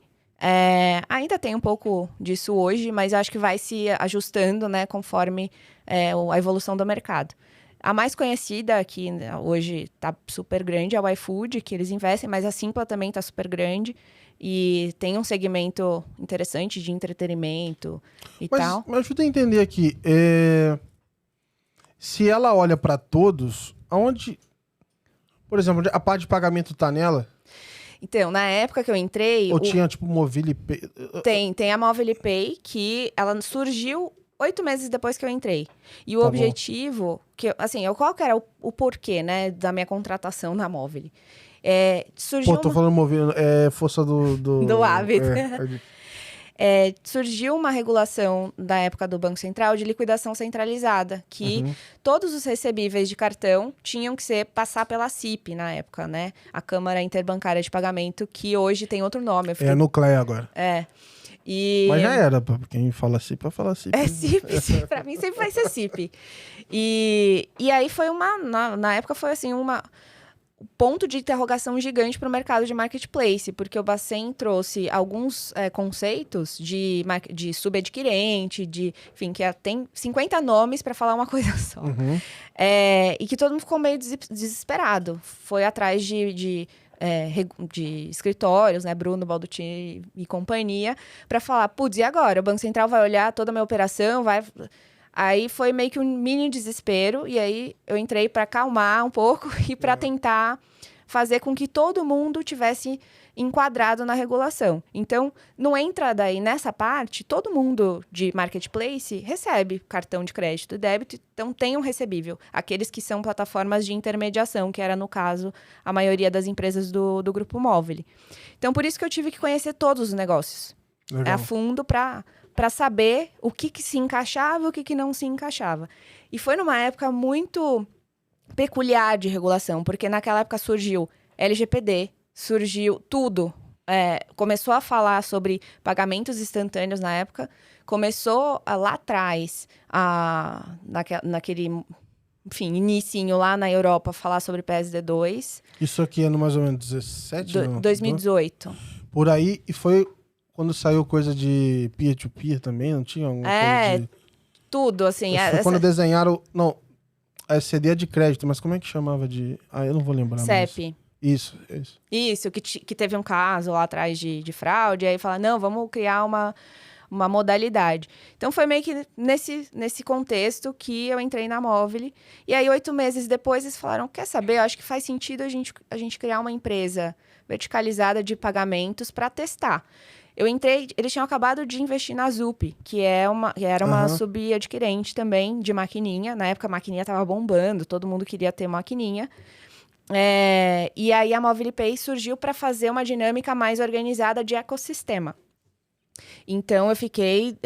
Ainda tem um pouco disso hoje, mas acho que vai se ajustando, né, conforme a evolução do mercado. A mais conhecida, que hoje está super grande, é o iFood, que eles investem, mas a Simpla também está super grande. E tem um segmento interessante de entretenimento e tal. Mas ajuda a entender aqui. Se ela olha para todos, aonde... Por exemplo, a parte de pagamento tá nela? Então, na época que eu entrei... Ou tinha, tipo, Movile Pay? Tem a Movile Pay, que ela surgiu 8 meses depois que eu entrei. E o Tá objetivo... qual que era o porquê, né, da minha contratação na Movile? Surgiu Tô falando Movile, força do... do hábito. Surgiu uma regulação da época do Banco Central de liquidação centralizada, que todos os recebíveis de cartão tinham que passar pela CIP na época, né? A Câmara Interbancária de Pagamento, que hoje tem outro nome. É a Nuclea agora. Mas já era, quem fala CIP vai falar CIP. É CIP, pra mim sempre vai ser CIP. E aí foi na época foi assim, um ponto de interrogação gigante para o mercado de marketplace, porque o Bacen trouxe alguns conceitos de subadquirente, enfim, que tem 50 nomes para falar uma coisa só. E que todo mundo ficou meio desesperado. Foi atrás de escritórios, né, Bruno, Balducci e companhia, para falar, putz, e agora? O Banco Central vai olhar toda a minha operação, vai... Aí foi meio que um mini desespero, e aí eu entrei para acalmar um pouco e para tentar fazer com que todo mundo tivesse enquadrado na regulação. Então, não entra daí nessa parte, todo mundo de marketplace recebe cartão de crédito e débito, então tem um recebível. Aqueles que são plataformas de intermediação, que era, no caso, a maioria das empresas do Grupo Movile. Então, por isso que eu tive que conhecer todos os negócios a fundo para saber o que se encaixava e o que não se encaixava. E foi numa época muito peculiar de regulação, porque naquela época surgiu LGPD, surgiu tudo. Começou a falar sobre pagamentos instantâneos na época, começou lá atrás, naquele, enfim, inicinho lá na Europa, falar sobre PSD2. Isso aqui é no mais ou menos 17? 2018. Por aí, e foi... Quando saiu coisa de peer-to-peer também, não tinha alguma coisa de... tudo, assim. Foi quando desenharam... Não, CD é de crédito, mas como é que chamava de... eu não vou lembrar CEP. Isso. Isso, que teve um caso lá atrás de fraude, aí fala, não, vamos criar uma modalidade. Então, foi meio que nesse contexto que eu entrei na Movile. E aí, 8 meses depois, eles falaram, quer saber, eu acho que faz sentido a gente criar uma empresa verticalizada de pagamentos para testar. Eu entrei, eles tinham acabado de investir na Zup, que era uma subadquirente também de maquininha. Na época, a maquininha estava bombando, todo mundo queria ter maquininha. E aí, a Movile Pay surgiu para fazer uma dinâmica mais organizada de ecossistema. Então, eu fiquei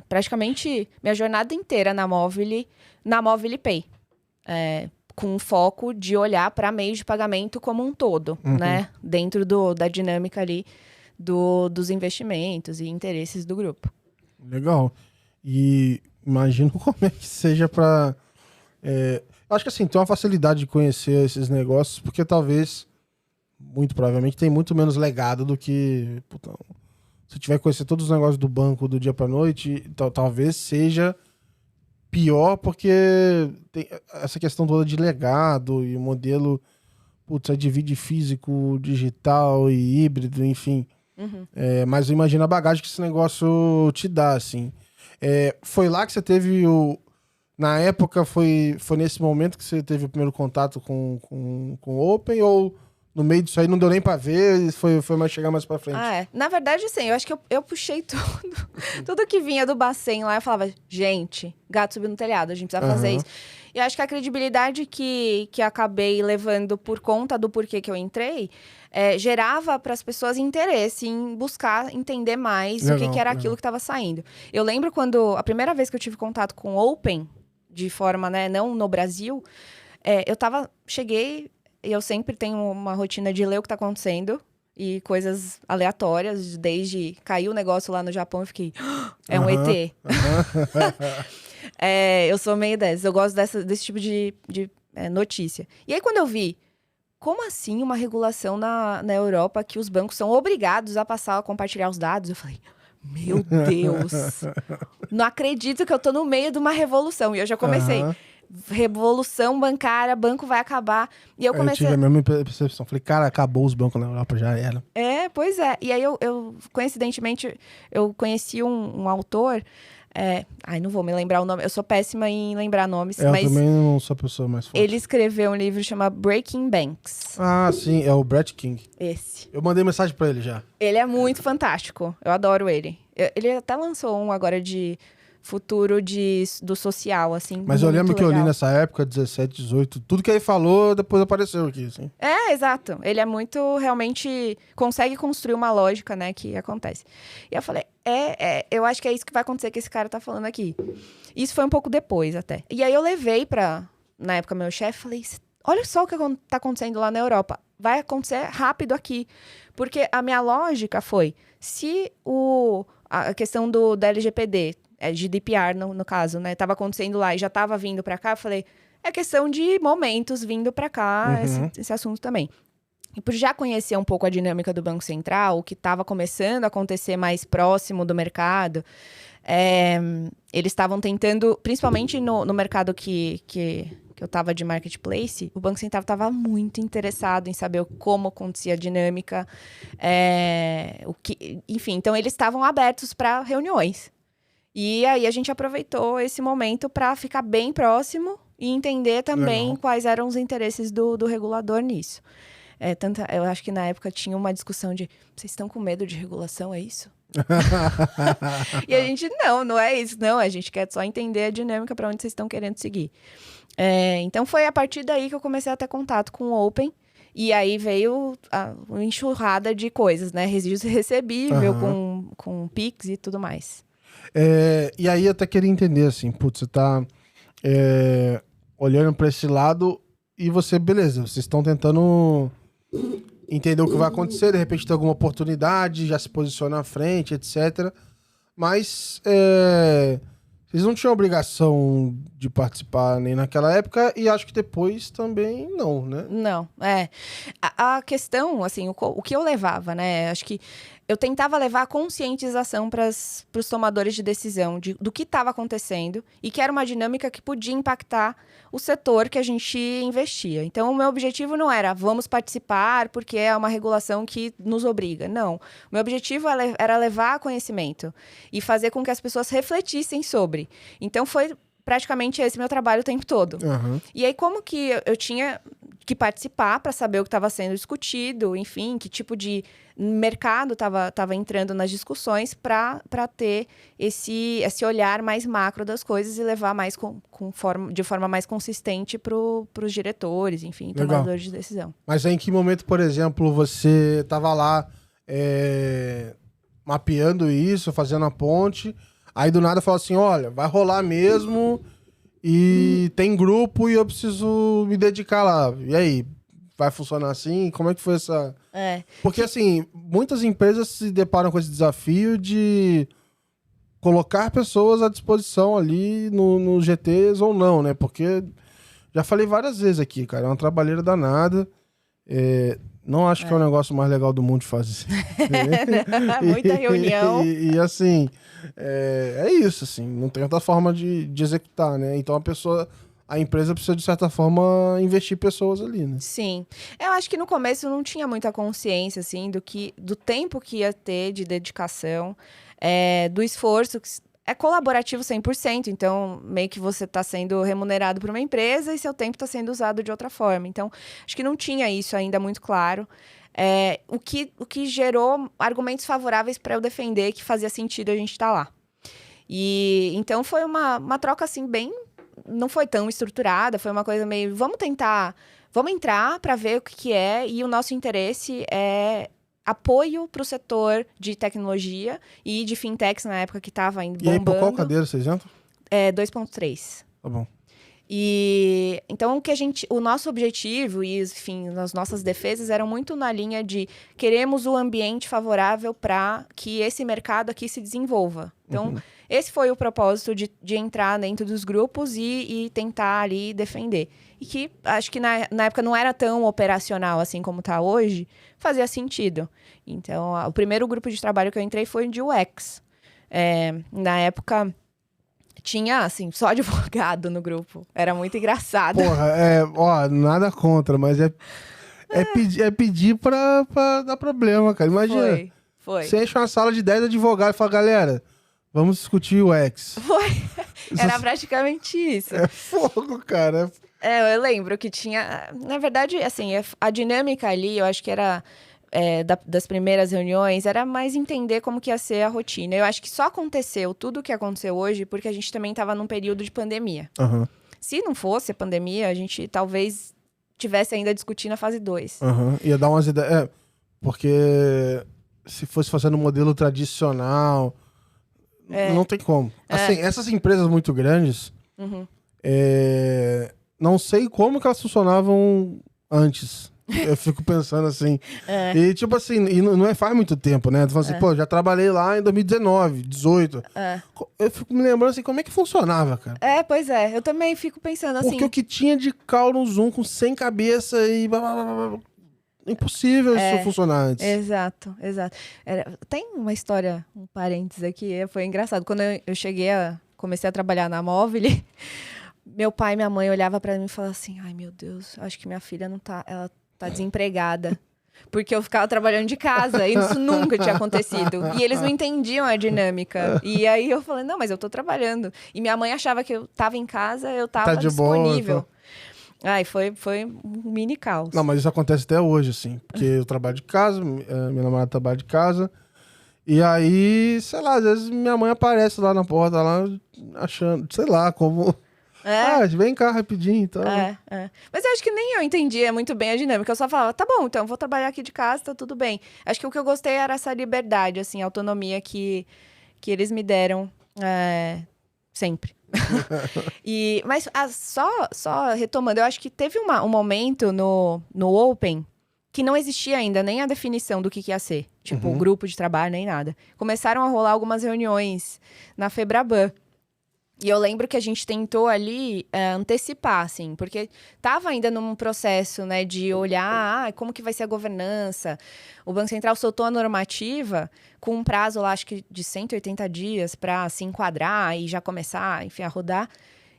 praticamente minha jornada inteira na Movile Pay. Com foco de olhar para meios de pagamento como um todo, né? Dentro da dinâmica ali dos investimentos e interesses do grupo. Legal. E imagino como é que seja para... acho que assim, tem uma facilidade de conhecer esses negócios, porque talvez, muito provavelmente, tem muito menos legado do que... se tiver que conhecer todos os negócios do banco do dia para noite, talvez seja pior, porque tem essa questão toda de legado e o modelo, divide físico, digital e híbrido, enfim. Mas eu imagino a bagagem que esse negócio te dá, assim. Foi lá que você teve na época, foi nesse momento que você teve o primeiro contato com o Open, ou no meio disso aí não deu nem pra ver, foi mais chegar mais pra frente. Na verdade, assim, eu acho que eu puxei tudo. Tudo que vinha do Bacen lá, eu falava, gente, gato subiu no telhado, a gente precisa fazer isso. E eu acho que a credibilidade que acabei levando por conta do porquê que eu entrei, gerava para as pessoas interesse em buscar entender mais o que era aquilo que estava saindo. Eu lembro quando, a primeira vez que eu tive contato com o Open, de forma, né, não no Brasil, cheguei, e eu sempre tenho uma rotina de ler o que está acontecendo, e coisas aleatórias, desde caiu o negócio lá no Japão, eu fiquei, é um ET. Eu sou meio dessas, eu gosto desse tipo de notícia. E aí, quando eu vi, como assim uma regulação na Europa que os bancos são obrigados a compartilhar os dados? Eu falei, meu Deus, não acredito que eu tô no meio de uma revolução. E eu já comecei, revolução bancária, banco vai acabar. E eu comecei... Eu tive a mesma percepção. Falei, cara, acabou os bancos na Europa, já era. Pois é. E aí, eu coincidentemente, eu conheci um autor... não vou me lembrar o nome. Eu sou péssima em lembrar nomes. Eu mas também não sou a pessoa mais forte. ele escreveu um livro chamado Breaking Banks. Ah, sim. É o Brett King. Esse. Eu mandei mensagem pra ele já. Ele é muito fantástico. Eu adoro ele. Ele até lançou um agora de futuro do social, assim. Mas eu lembro que legal. eu li nessa época, 17, 18. Tudo que ele falou, depois apareceu aqui, assim. Exato. Ele é muito, realmente, consegue construir uma lógica, né, que acontece. E eu falei, eu acho que é isso que vai acontecer que esse cara tá falando aqui. Isso foi um pouco depois, até. E aí eu levei na época, meu chefe, falei, olha só o que tá acontecendo lá na Europa. Vai acontecer rápido aqui. Porque a minha lógica foi, se a questão da LGPD, GDPR no caso, né, tava acontecendo lá e já tava vindo pra cá, eu falei, é questão de momentos vindo pra cá, esse assunto também. E por já conhecer um pouco a dinâmica do Banco Central, o que estava começando a acontecer mais próximo do mercado, eles estavam tentando, principalmente no mercado que eu estava de marketplace, o Banco Central estava muito interessado em saber como acontecia a dinâmica, enfim, então eles estavam abertos para reuniões. E aí a gente aproveitou esse momento para ficar bem próximo e entender também quais eram os interesses do regulador nisso. Eu acho que na época tinha uma discussão de, vocês estão com medo de regulação, é isso? E a gente, não é isso, não. A gente quer só entender a dinâmica para onde vocês estão querendo seguir. Então foi a partir daí que eu comecei a ter contato com o Open. E aí veio uma enxurrada de coisas, né? Registro recebível, com Pix e tudo mais. E aí eu até queria entender, assim, putz, você tá olhando para esse lado e você, beleza, vocês estão tentando entender o que vai acontecer, de repente tem alguma oportunidade, já se posiciona à frente, etc. Mas vocês não tinham obrigação de participar nem naquela época e acho que depois também não, né? Não, A questão, assim, o que eu levava, né? Acho que eu tentava levar a conscientização para os tomadores de decisão do que estava acontecendo e que era uma dinâmica que podia impactar o setor que a gente investia. Então, o meu objetivo não era vamos participar porque é uma regulação que nos obriga. Não. O meu objetivo era levar conhecimento e fazer com que as pessoas refletissem sobre. Então, foi praticamente esse meu trabalho o tempo todo. E aí, como que eu tinha que participar para saber o que estava sendo discutido, enfim, que tipo de mercado estava entrando nas discussões para ter esse olhar mais macro das coisas e levar mais de forma mais consistente para os diretores, enfim, tomadores de decisão. Mas aí, em que momento, por exemplo, você estava lá mapeando isso, fazendo a ponte, aí do nada falou assim, olha, vai rolar mesmo e tem grupo e eu preciso me dedicar lá. E aí, vai funcionar assim? Como é que foi essa... Porque, assim, muitas empresas se deparam com esse desafio de colocar pessoas à disposição ali no GTs ou não, né? Porque, já falei várias vezes aqui, cara, é uma trabalheira danada. Não acho que é o negócio mais legal do mundo de fazer. Muita reunião. E assim, é isso, assim, não tem outra forma de executar, né? Então a empresa precisa, de certa forma, investir pessoas ali, né? Sim. Eu acho que no começo eu não tinha muita consciência, assim, do tempo que ia ter de dedicação, do esforço é colaborativo 100%, então meio que você está sendo remunerado por uma empresa e seu tempo está sendo usado de outra forma. Então, acho que não tinha isso ainda muito claro. O que gerou argumentos favoráveis para eu defender que fazia sentido a gente estar lá. E então foi uma troca assim bem... Não foi tão estruturada, foi uma coisa meio... Vamos entrar para ver o que é, e o nosso interesse é apoio para o setor de tecnologia e de fintechs na época que estava indo bombando. E aí, por qual cadeira vocês entram? 2.3. Tá bom. E então o nosso objetivo e, enfim, as nossas defesas eram muito na linha de queremos o ambiente favorável para que esse mercado aqui se desenvolva. Então, esse foi o propósito de entrar dentro dos grupos e tentar ali defender. E que acho que na época não era tão operacional assim como está hoje, fazia sentido. Então, o primeiro grupo de trabalho que eu entrei foi de UX. Na época... Tinha, assim, só advogado no grupo. Era muito engraçado. Porra, nada contra, mas pedir pra dar problema, cara. Imagina. Foi. Você enche uma sala de 10 advogados e fala, galera, vamos discutir o X. Foi. Era praticamente isso. É fogo, cara. Eu lembro que tinha... Na verdade, assim, a dinâmica ali, eu acho que era... das primeiras reuniões, era mais entender como que ia ser a rotina. Eu acho que só aconteceu tudo o que aconteceu hoje porque a gente também estava num período de pandemia. Uhum. Se não fosse a pandemia, a gente talvez tivesse ainda discutindo a fase 2. Uhum. Ia dar umas ideias... porque se fosse fazendo um modelo tradicional, não tem como. Assim, essas empresas muito grandes, não sei como que elas funcionavam antes. Eu fico pensando assim. E tipo assim, não faz muito tempo, né? Tu fala assim, pô, já trabalhei lá em 2019, 18. Eu fico me lembrando assim, como é que funcionava, cara? Pois é. Eu também fico pensando assim... Porque o que tinha de call no Zoom com 100 cabeça e... Impossível isso funcionar antes. Exato. Tem uma história, um parênteses aqui, foi engraçado. Quando eu comecei a trabalhar na Móvel, meu pai e minha mãe olhavam pra mim e falavam assim, ai meu Deus, acho que minha filha não tá... Ela tá desempregada. Porque eu ficava trabalhando de casa. E isso nunca tinha acontecido. E eles não entendiam a dinâmica. E aí eu falei, não, mas eu tô trabalhando. E minha mãe achava que eu tava em casa, eu tava disponível. Boa, Ai, foi um mini caos. Não, mas isso acontece até hoje, assim. Porque eu trabalho de casa, minha namorada trabalha de casa. E aí, sei lá, às vezes minha mãe aparece lá na porta, lá, achando, sei lá, como... vem cá rapidinho, então. Mas eu acho que nem eu entendia muito bem a dinâmica. Eu só falava, tá bom, então vou trabalhar aqui de casa, tá tudo bem. Acho que o que eu gostei era essa liberdade, assim, a autonomia que eles me deram sempre. Mas só retomando, eu acho que teve um momento no Open que não existia ainda nem a definição do que ia ser. Tipo, grupo de trabalho, nem nada. Começaram a rolar algumas reuniões na Febraban. E eu lembro que a gente tentou ali antecipar, assim, porque estava ainda num processo, né, de olhar como que vai ser a governança. O Banco Central soltou a normativa com um prazo lá, acho que de 180 dias para se enquadrar e já começar, enfim, a rodar.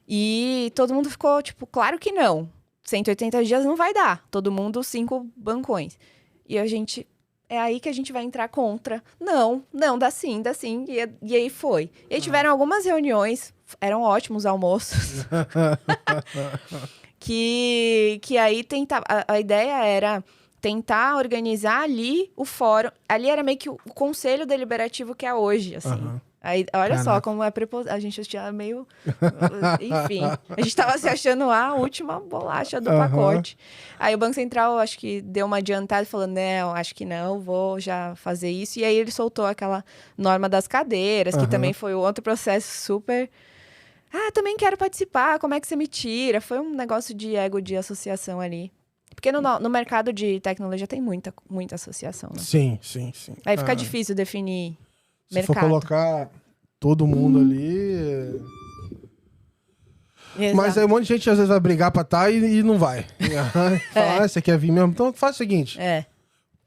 E todo mundo ficou, tipo, claro que não. 180 dias não vai dar. Todo mundo 5 bancões. E a gente... É aí que a gente vai entrar contra. Não, dá sim. E aí foi. E aí tiveram algumas reuniões, eram ótimos almoços. que aí tentava... A ideia era tentar organizar ali o fórum. Ali era meio que o conselho deliberativo que é hoje, assim. Aí, olha só como a gente tinha meio... Enfim, a gente estava se achando a última bolacha do pacote. Aí o Banco Central, acho que deu uma adiantada e falou, não, acho que não, vou já fazer isso. E aí ele soltou aquela norma das cadeiras, que também foi outro processo super... também quero participar, como é que você me tira? Foi um negócio de ego de associação ali. Porque no mercado de tecnologia tem muita associação, né? Sim. Aí fica difícil definir... Se for colocar todo mundo ali... Exato. Mas aí um monte de gente às vezes vai brigar pra tá e não vai. Falar, você quer vir mesmo? Então faz o seguinte.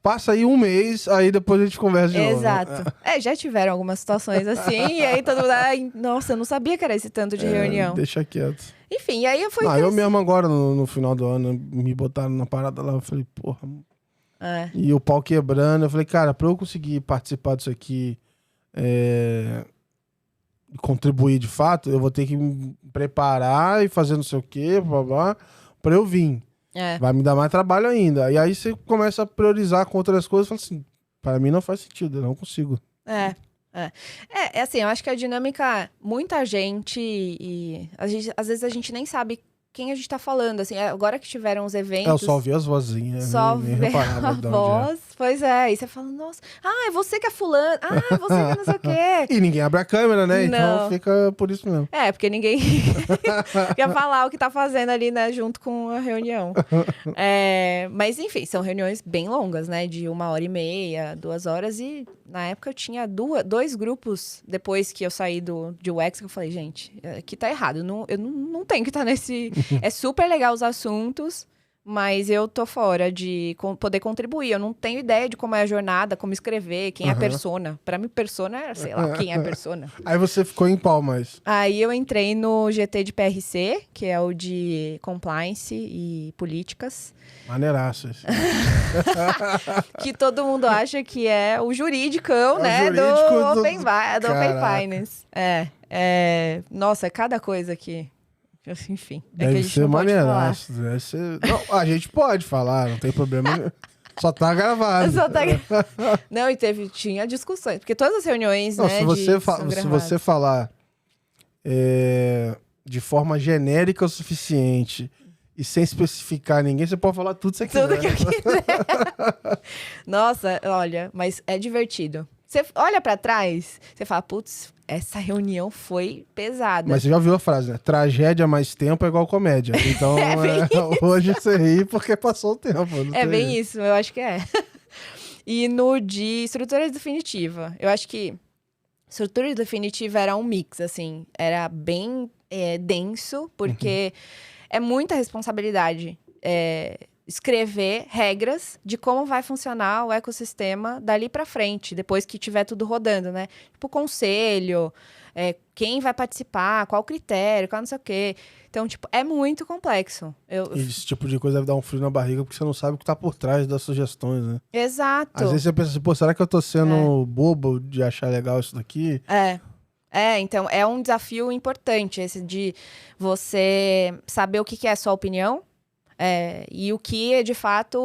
Passa aí um mês, aí depois a gente conversa de novo. Exato. Já tiveram algumas situações assim, e aí todo mundo... nossa, eu não sabia que era esse tanto de reunião. Deixa quieto. Enfim, aí eu fui... eu mesmo agora, no final do ano, me botaram na parada lá, eu falei, porra... E o pau quebrando, eu falei, cara, pra eu conseguir participar disso aqui... contribuir de fato, eu vou ter que me preparar e fazer não sei o quê, blá, blá, pra eu vir. Vai me dar mais trabalho ainda. E aí você começa a priorizar com outras coisas e fala assim, para mim não faz sentido, eu não consigo. É assim, eu acho que a dinâmica, muita gente, e às vezes a gente nem sabe quem a gente tá falando, assim, agora que tiveram os eventos... Eu só ouvi as vozinhas, só nem vê reparava a de onde voz, pois é, e você fala, nossa, é você que é fulano, é você que não sei o quê. E ninguém abre a câmera, né? Então Não. fica por isso mesmo. Porque ninguém quer falar o que tá fazendo ali, né, junto com a reunião. Mas, enfim, são reuniões bem longas, né, de 1h30, 2 horas, e na época eu tinha 2 grupos, depois que eu saí de UX, que eu falei, gente, aqui tá errado, eu não tenho que estar nesse... É super legal os assuntos, mas eu tô fora de poder contribuir. Eu não tenho ideia de como é a jornada, como escrever, quem é a persona. Pra mim, persona é, sei lá, quem é a persona. Aí você ficou em qual mais? Aí eu entrei no GT de PRC, que é o de Compliance e Políticas. Maneiraço esse. Que todo mundo acha que é o juridicão, né? Jurídico do Open Finance. Nossa, é cada coisa que... Enfim, Deve que a gente ser não pode falar. maneiraço. Deve ser... Não, a gente pode falar, não tem problema nenhum. Só tá gravado. Não, tinha discussões. Porque todas as reuniões, não, né, se você falar de forma genérica o suficiente e sem especificar ninguém, você pode falar tudo que você quiser. Tudo que eu quiser. Nossa, olha, mas é divertido. Você olha pra trás, você fala, putz, essa reunião foi pesada. Mas você já ouviu a frase, né? Tragédia mais tempo é igual comédia. Então, hoje você ri porque passou o tempo. É bem isso, eu acho que é. E no de estrutura definitiva, eu acho que estrutura definitiva era um mix, assim. Era bem denso, porque é muita responsabilidade. Escrever regras de como vai funcionar o ecossistema dali para frente, depois que tiver tudo rodando, né? Tipo, conselho, quem vai participar, qual critério, qual não sei o quê. Então, tipo, é muito complexo. E esse tipo de coisa deve dar um frio na barriga, porque você não sabe o que tá por trás das sugestões, né? Exato. Às vezes você pensa assim, pô, será que eu tô sendo bobo de achar legal isso daqui? Então, é um desafio importante esse de você saber o que é a sua opinião, e o que é, de fato,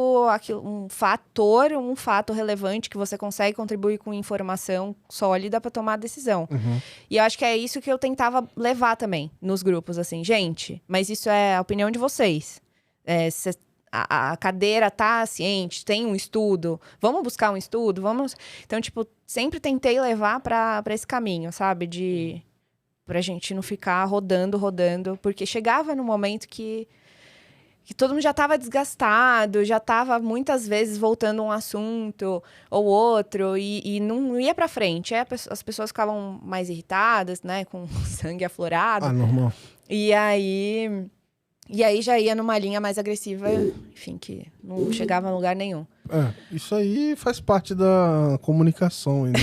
um fato relevante que você consegue contribuir com informação sólida para tomar a decisão. E eu acho que é isso que eu tentava levar também nos grupos, assim, gente, mas isso é a opinião de vocês. A cadeira tá ciente, tem um estudo, vamos buscar um estudo, vamos... Então, tipo, sempre tentei levar para esse caminho, sabe? Pra gente não ficar rodando, porque chegava no momento que todo mundo já estava desgastado, já estava muitas vezes voltando um assunto ou outro e não ia para frente. As pessoas ficavam mais irritadas, né, com sangue aflorado. Normal. E aí já ia numa linha mais agressiva, enfim, que não chegava a lugar nenhum. Isso aí faz parte da comunicação ainda.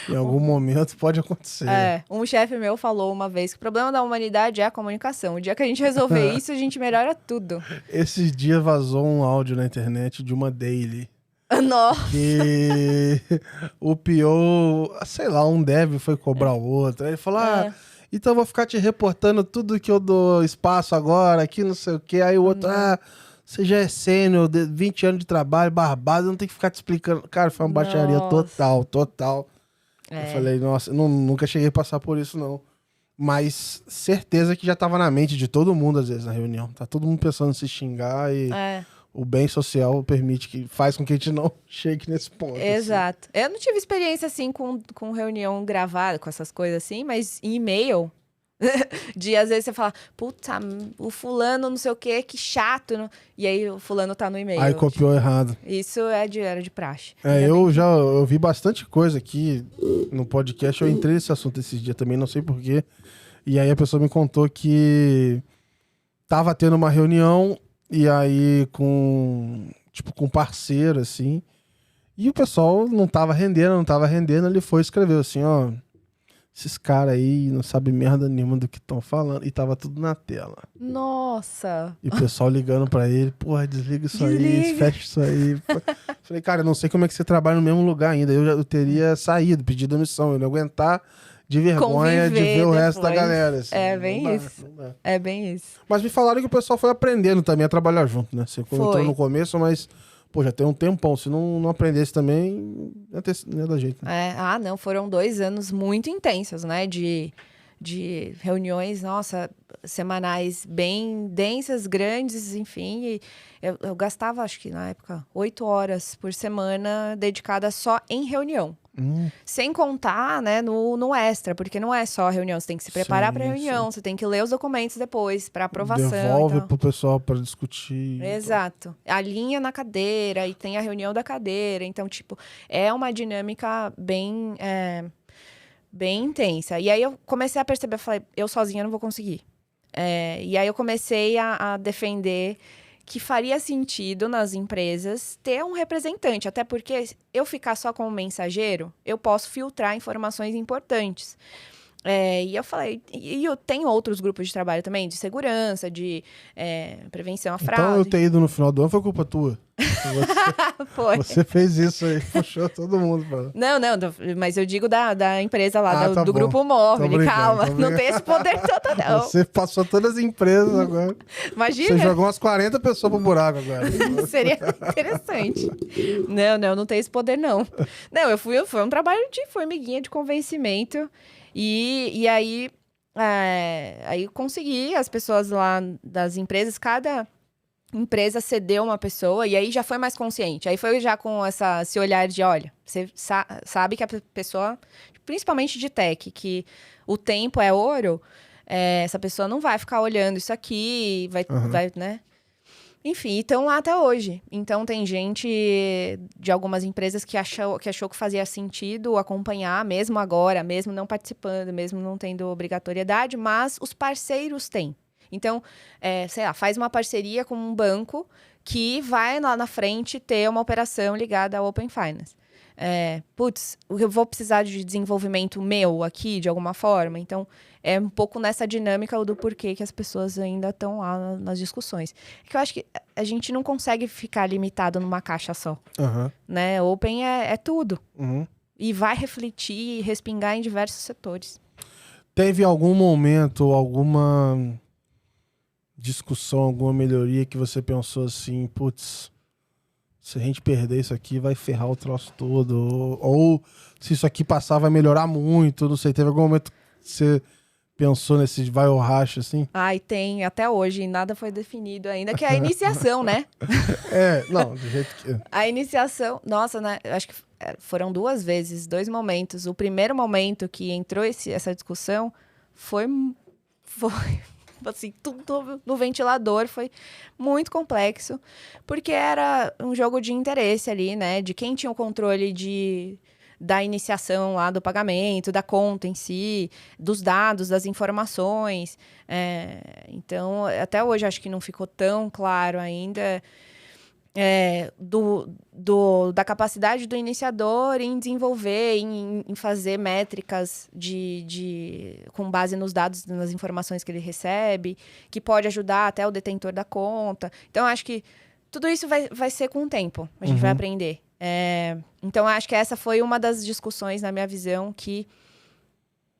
Em algum momento pode acontecer. Um chefe meu falou uma vez que o problema da humanidade é a comunicação. O dia que a gente resolver isso, a gente melhora tudo. Esses dias vazou um áudio na internet de uma daily. Nossa! Que o PO, sei lá, um dev foi cobrar o outro. Aí ele falou, então eu vou ficar te reportando tudo que eu dou espaço agora, aqui não sei o quê. Aí o outro, você já é sênior, 20 anos de trabalho, barbado, não tem que ficar te explicando. Cara, foi uma baixaria total. Eu falei, nossa, nunca cheguei a passar por isso, não. Mas certeza que já tava na mente de todo mundo, às vezes, na reunião. Tá todo mundo pensando em se xingar e o bem social faz com que a gente não chegue nesse ponto. Exato. Assim. Eu não tive experiência, assim, com reunião gravada, com essas coisas assim, mas em e-mail... às vezes você fala, puta, o fulano não sei o que chato. E aí o fulano tá no e-mail. Aí copiou errado. Isso era de praxe. Eu vi bastante coisa aqui no podcast. Eu entrei nesse assunto esses dias também, não sei porquê. E aí a pessoa me contou que tava tendo uma reunião e aí com parceiro, assim. E o pessoal não tava rendendo. Ele foi e escreveu assim, esses caras aí não sabem merda nenhuma do que estão falando. E tava tudo na tela. Nossa! E o pessoal ligando pra ele. Porra, desliga isso aí, fecha isso aí. Falei, cara, eu não sei como é que você trabalha no mesmo lugar ainda. Eu teria saído, pedido demissão. Eu não ia aguentar de vergonha de ver o resto da depois. galera. Assim. É bem Não dá, isso. não dá. É bem isso. Mas me falaram que o pessoal foi aprendendo também a trabalhar junto, né? Você comentou Foi. no começo, mas, pô, já tem um tempão. Se não aprendesse também, não ia dar jeito, né? Não, foram 2 anos muito intensos, né? De reuniões, nossa, semanais bem densas, grandes, enfim. E eu gastava, acho que na época, 8 horas por semana dedicada só em reunião. Sem contar, né, no extra, porque não é só a reunião, você tem que se preparar para a reunião, você tem que ler os documentos depois para aprovação. Devolve pro pessoal para discutir. Exato. Alinha na cadeira e tem a reunião da cadeira. Então, tipo, é uma dinâmica bem intensa. E aí eu comecei a perceber, falei, eu sozinha não vou conseguir. E aí eu comecei a defender que faria sentido nas empresas ter um representante, até porque eu ficar só como mensageiro, eu posso filtrar informações importantes. E eu falei, e eu tenho outros grupos de trabalho também, de segurança, de prevenção à fraude. Então eu ter ido no final do ano foi culpa tua. Foi. Você fez isso aí, puxou todo mundo. Não, mas eu digo da empresa lá, do bom. Grupo Móvel. Calma, tô não tem esse poder todo, não. Você passou todas as empresas agora. Imagina. Você jogou umas 40 pessoas pro buraco agora. Seria interessante. Não tem esse poder, não. Não, foi um trabalho de formiguinha, de convencimento. E aí eu consegui, as pessoas lá das empresas, cada empresa cedeu uma pessoa, e aí já foi mais consciente. Aí foi já com esse olhar de, olha, você sabe que a pessoa, principalmente de tech, que o tempo é ouro, essa pessoa não vai ficar olhando isso aqui, vai, né? Enfim, estão lá até hoje. Então, tem gente de algumas empresas que achou que fazia sentido acompanhar, mesmo agora, mesmo não participando, mesmo não tendo obrigatoriedade, mas os parceiros têm. Então, sei lá, faz uma parceria com um banco que vai lá na frente ter uma operação ligada ao Open Finance. Eu vou precisar de desenvolvimento meu aqui, de alguma forma. Então, é um pouco nessa dinâmica do porquê que as pessoas ainda estão lá nas discussões. Que eu acho que a gente não consegue ficar limitado numa caixa só. Né? Open é tudo. E vai refletir e respingar em diversos setores. Teve algum momento, alguma discussão, alguma melhoria que você pensou assim, putz, se a gente perder isso aqui, vai ferrar o troço todo. Ou se isso aqui passar, vai melhorar muito. Não sei, teve algum momento que você pensou nesse vai ou racha, assim? Ai, tem. Até hoje, nada foi definido ainda, que é a iniciação, né? Não, do jeito que... A iniciação, nossa, né? Eu acho que foram 2 vezes, 2 momentos. O primeiro momento que entrou essa discussão foi assim, tudo no ventilador, foi muito complexo, porque era um jogo de interesse ali, né, de quem tinha o controle da iniciação lá do pagamento, da conta em si, dos dados, das informações. Então, até hoje acho que não ficou tão claro ainda da capacidade do iniciador em desenvolver, em fazer métricas com base nos dados, nas informações que ele recebe, que pode ajudar até o detentor da conta. Então, acho que tudo isso vai ser com o tempo. A gente vai aprender. Então, acho que essa foi uma das discussões, na minha visão, que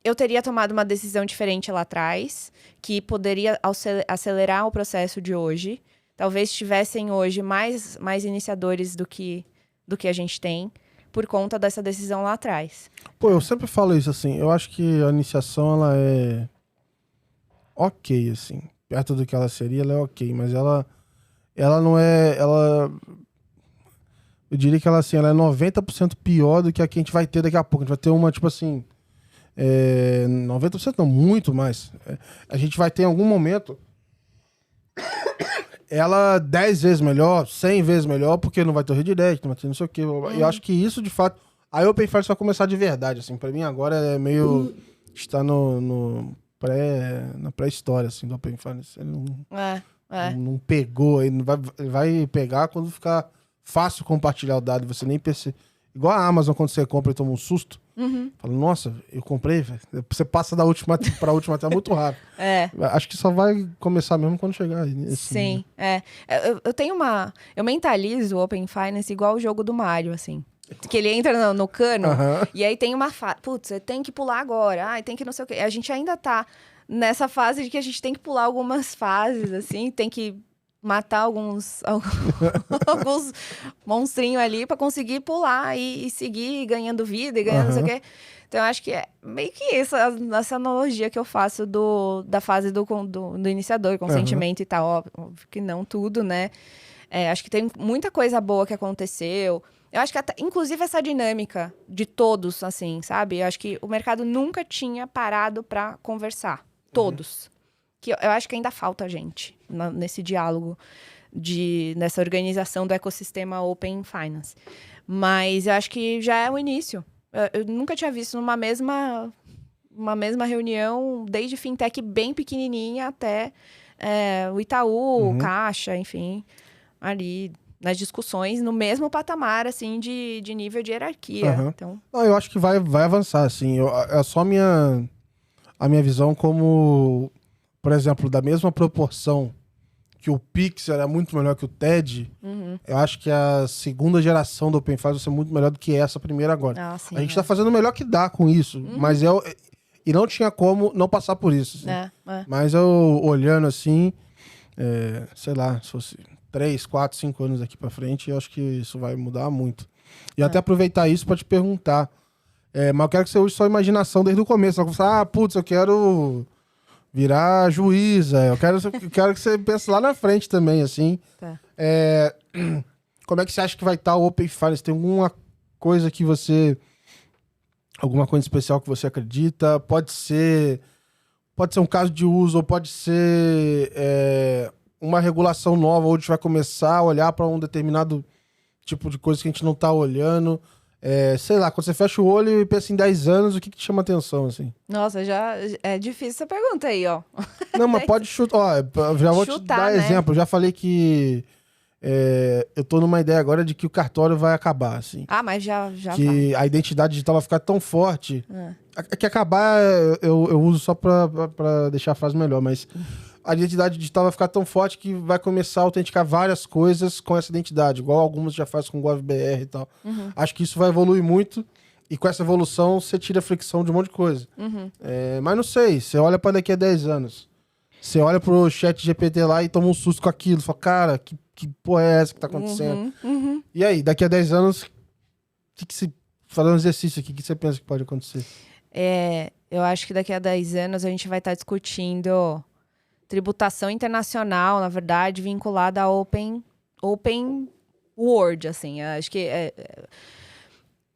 eu teria tomado uma decisão diferente lá atrás, que poderia acelerar o processo de hoje. Talvez tivessem hoje mais iniciadores do que a gente tem, por conta dessa decisão lá atrás. Pô, eu sempre falo isso, assim, eu acho que a iniciação, ela é ok, assim, perto do que ela seria, ela é ok, mas ela não é, eu diria que ela, assim, ela é 90% pior do que a gente vai ter daqui a pouco. A gente vai ter uma, tipo assim, 90% não, muito mais. A gente vai ter em algum momento ela 10 vezes melhor, 100 vezes melhor, porque não vai ter o redirect, não vai ter não sei o quê. E eu acho que isso, de fato, a Open Finance vai começar de verdade, assim. Pra mim, agora é meio... está na pré-história, assim, do Open Finance. Ele não pegou, ele vai pegar quando ficar fácil compartilhar o dado, você nem percebe. Igual a Amazon, quando você compra e toma um susto. Fala, nossa, eu comprei, velho. Você passa da última pra última até muito rápido. Acho que só vai começar mesmo quando chegar. Sim, Eu tenho eu mentalizo o Open Finance igual o jogo do Mario, assim. que ele entra no cano, Aham. e aí tem uma fase, putz, você tem que pular agora, tem que não sei o quê. A gente ainda tá nessa fase de que a gente tem que pular algumas fases, assim, tem que matar alguns monstrinhos ali pra conseguir pular e seguir ganhando vida e ganhando não sei o quê. Então, eu acho que é meio que essa analogia que eu faço da fase do iniciador, consentimento e tal. Óbvio que não tudo, né? Acho que tem muita coisa boa que aconteceu. Eu acho que até, inclusive, essa dinâmica de todos, assim, sabe? Eu acho que o mercado nunca tinha parado pra conversar. Todos. Que eu acho que ainda falta gente nesse diálogo, nessa organização do ecossistema Open Finance. Mas eu acho que já é o início. Eu nunca tinha visto uma mesma reunião, desde fintech bem pequenininha até o Itaú, Caixa, enfim, ali nas discussões, no mesmo patamar, assim, de nível de hierarquia. Então... Não, eu acho que vai avançar, assim. É só a minha visão como, por exemplo, da mesma proporção que o Pix era muito melhor que o TED, eu acho que a segunda geração do Open Finance vai ser muito melhor do que essa primeira agora. sim, a gente tá fazendo o melhor que dá com isso, mas e não tinha como não passar por isso. Assim. Mas eu olhando assim, sei lá, se fosse 3, 4, 5 anos aqui pra frente, eu acho que isso vai mudar muito. E até aproveitar isso pra te perguntar, mas eu quero que você use sua imaginação desde o começo. Você vai falar, eu quero virar juíza. Eu quero que você pense lá na frente também, assim. Tá. Como é que você acha que vai estar o Open Finance? Tem alguma coisa que você... Alguma coisa especial que você acredita? Pode ser um caso de uso, ou pode ser uma regulação nova, onde a gente vai começar a olhar para um determinado tipo de coisa que a gente não está olhando. Sei lá, quando você fecha o olho e pensa em 10 anos, o que te chama atenção, assim? Nossa, já é difícil essa pergunta aí, ó. Não, mas pode chutar. Ó, já vou te dar né? exemplo. Eu já falei que eu tô numa ideia agora de que o cartório vai acabar, assim. Mas já que a identidade digital vai ficar tão forte. Que acabar eu uso só pra deixar a frase melhor, mas a identidade digital vai ficar tão forte que vai começar a autenticar várias coisas com essa identidade, igual algumas já fazem com o GovBR e tal. Acho que isso vai evoluir muito, e com essa evolução você tira a fricção de um monte de coisa. Mas não sei, você olha pra daqui a 10 anos, você olha pro chat GPT lá e toma um susto com aquilo, fala, cara, que porra é essa que tá acontecendo? E aí, daqui a 10 anos, fazendo um exercício aqui, o que você pensa que pode acontecer? Eu acho que daqui a 10 anos a gente vai estar discutindo tributação internacional, na verdade, vinculada a Open World, assim. Eu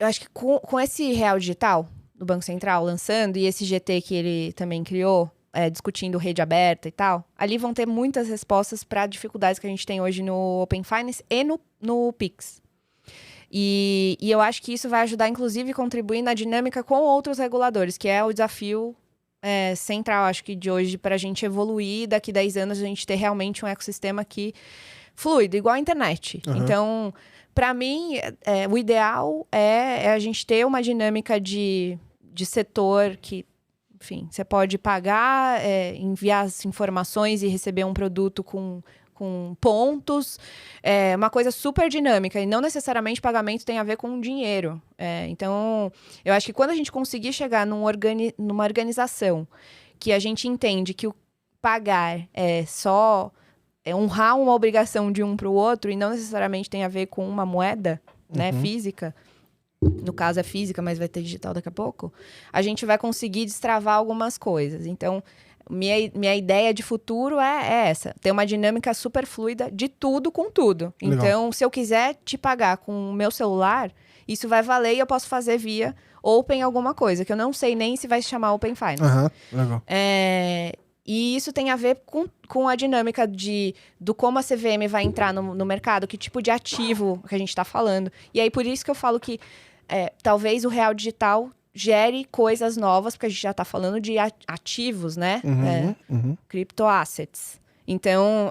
acho que com esse Real Digital do Banco Central lançando, e esse GT que ele também criou, discutindo rede aberta e tal, ali vão ter muitas respostas para dificuldades que a gente tem hoje no Open Finance e no Pix. E eu acho que isso vai ajudar, inclusive, a contribuir na dinâmica com outros reguladores, que é o desafio central, acho que, de hoje, para a gente evoluir. Daqui 10 anos, a gente ter realmente um ecossistema que fluido, igual a internet. Então, para mim, o ideal é a gente ter uma dinâmica de setor que, enfim, você pode pagar, enviar as informações e receber um produto com pontos, uma coisa super dinâmica, e não necessariamente pagamento tem a ver com dinheiro. Então, eu acho que quando a gente conseguir chegar numa organização que a gente entende que o pagar é só honrar uma obrigação de um para o outro, e não necessariamente tem a ver com uma moeda, né, física, no caso é física, mas vai ter digital daqui a pouco, a gente vai conseguir destravar algumas coisas. Então, minha ideia de futuro é essa. Ter uma dinâmica super fluida de tudo com tudo. Legal. Então, se eu quiser te pagar com o meu celular, isso vai valer e eu posso fazer via Open alguma coisa, que eu não sei nem se vai se chamar Open Finance. Legal. E isso tem a ver com a dinâmica do como a CVM vai entrar no mercado, que tipo de ativo que a gente está falando. E aí, por isso que eu falo que talvez o Real Digital gere coisas novas, porque a gente já está falando de ativos, né? Criptoassets. Então,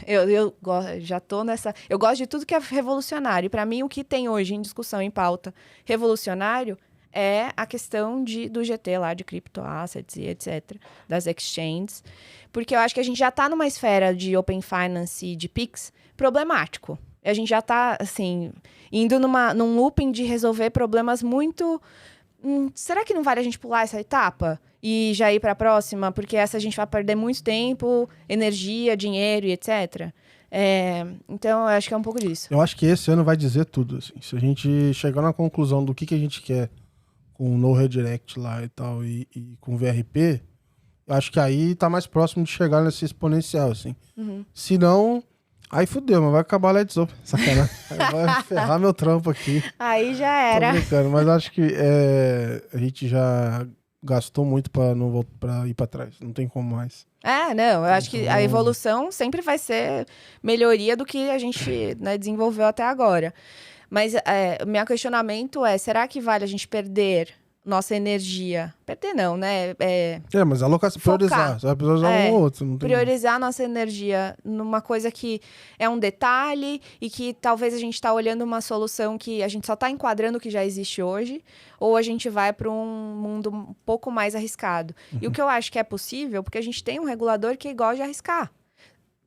eu já tô nessa... Eu gosto de tudo que é revolucionário. E para mim, o que tem hoje em discussão, em pauta revolucionário, é a questão do GT lá, de criptoassets e etc., das exchanges. Porque eu acho que a gente já está numa esfera de Open Finance e de Pix problemático. A gente já tá, assim, indo num looping de resolver problemas muito... será que não vale a gente pular essa etapa? E já ir para a próxima? Porque essa a gente vai perder muito tempo, energia, dinheiro e etc. Então, eu acho que é um pouco disso. Eu acho que esse ano vai dizer tudo, assim. Se a gente chegar na conclusão do que a gente quer com o No Redirect lá e tal, e com o VRP, eu acho que aí tá mais próximo de chegar nesse exponencial, assim. Se não, aí fudeu, mas vai acabar a Let's Open. Sacanagem. Aí vai ferrar meu trampo aqui. Aí já era. Tô brincando, mas acho que a gente já gastou muito pra ir pra trás. Não tem como mais. Não, eu acho que a evolução sempre vai ser melhoria do que a gente, né, desenvolveu até agora. Mas o meu questionamento será que vale a gente perder nossa energia? Perder não, né? Mas alocação, priorizar. Você vai priorizar um ou outro. Não tem priorizar nossa energia numa coisa que é um detalhe e que talvez a gente está olhando uma solução que a gente só está enquadrando o que já existe hoje, ou a gente vai para um mundo um pouco mais arriscado. E o que eu acho que é possível, porque a gente tem um regulador que gosta de arriscar.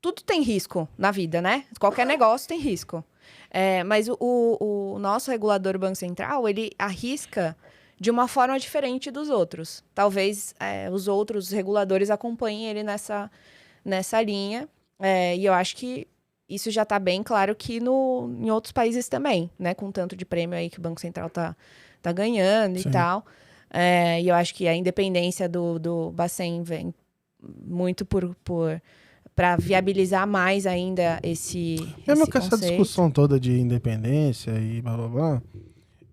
Tudo tem risco na vida, né? Qualquer negócio tem risco. Mas o nosso regulador, o Banco Central, ele arrisca de uma forma diferente dos outros. Talvez os outros reguladores acompanhem ele nessa linha. E eu acho que isso já está bem claro que em outros países também, né? Com tanto de prêmio aí que o Banco Central tá ganhando. Sim. E tal. E eu acho que a independência do Bacen vem muito para viabilizar mais ainda esse Mesmo com essa discussão toda de independência e blá blá blá,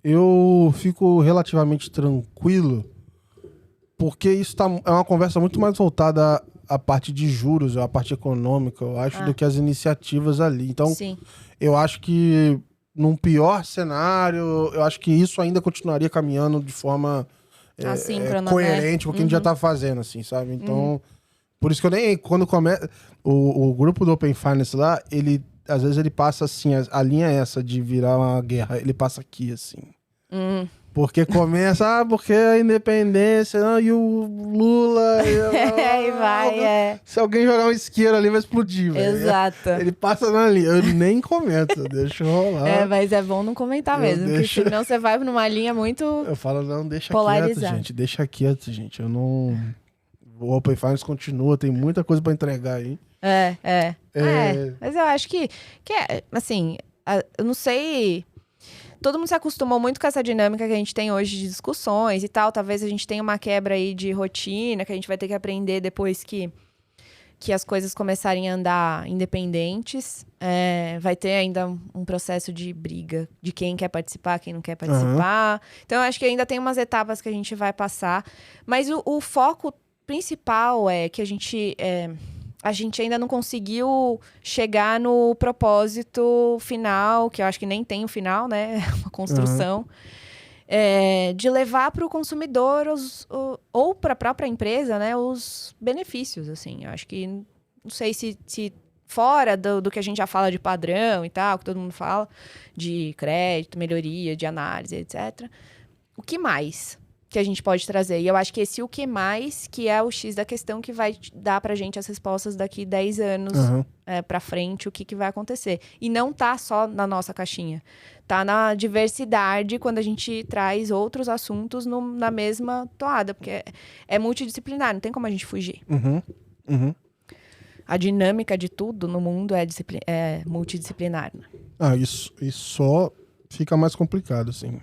eu fico relativamente tranquilo, porque isso é uma conversa muito mais voltada à parte de juros, à parte econômica, eu acho, do que as iniciativas ali. Então, sim, eu acho que num pior cenário, eu acho que isso ainda continuaria caminhando de forma coerente com o que a gente já tá fazendo, assim, sabe? Então, por isso que eu nem... Quando começa... O grupo do Open Finance lá, às vezes ele passa assim, a linha é essa de virar uma guerra, ele passa aqui, assim. Porque começa, porque a independência, e o Lula... E vai, Se alguém jogar um isqueiro ali, vai explodir, velho. Exato. Ele passa na linha, eu nem comento, deixa rolar. Mas é bom não comentar mesmo, porque senão você vai numa linha muito Eu falo, não, deixa polarizada. quieto, gente, deixa quieto, gente, eu não... O Open Finance continua, tem muita coisa pra entregar aí. Mas eu acho que assim, eu não sei... Todo mundo se acostumou muito com essa dinâmica que a gente tem hoje de discussões e tal. Talvez a gente tenha uma quebra aí de rotina, que a gente vai ter que aprender depois que as coisas começarem a andar independentes. Vai ter ainda um processo de briga de quem quer participar, quem não quer participar. Então, eu acho que ainda tem umas etapas que a gente vai passar. Mas o foco principal é que a gente ainda não conseguiu chegar no propósito final, que eu acho que nem tem o final, né? É uma construção. De levar para o consumidor ou para a própria empresa, né, os benefícios, assim. Eu acho que, não sei se fora do que a gente já fala de padrão e tal, que todo mundo fala, de crédito, melhoria, de análise, etc. O que mais que a gente pode trazer? E eu acho que esse o que mais, que é o X da questão que vai dar pra gente as respostas daqui 10 anos pra frente, o que vai acontecer. E não tá só na nossa caixinha. Tá na diversidade quando a gente traz outros assuntos na mesma toada, porque é multidisciplinar, não tem como a gente fugir. A dinâmica de tudo no mundo é multidisciplinar. Isso só fica mais complicado, assim.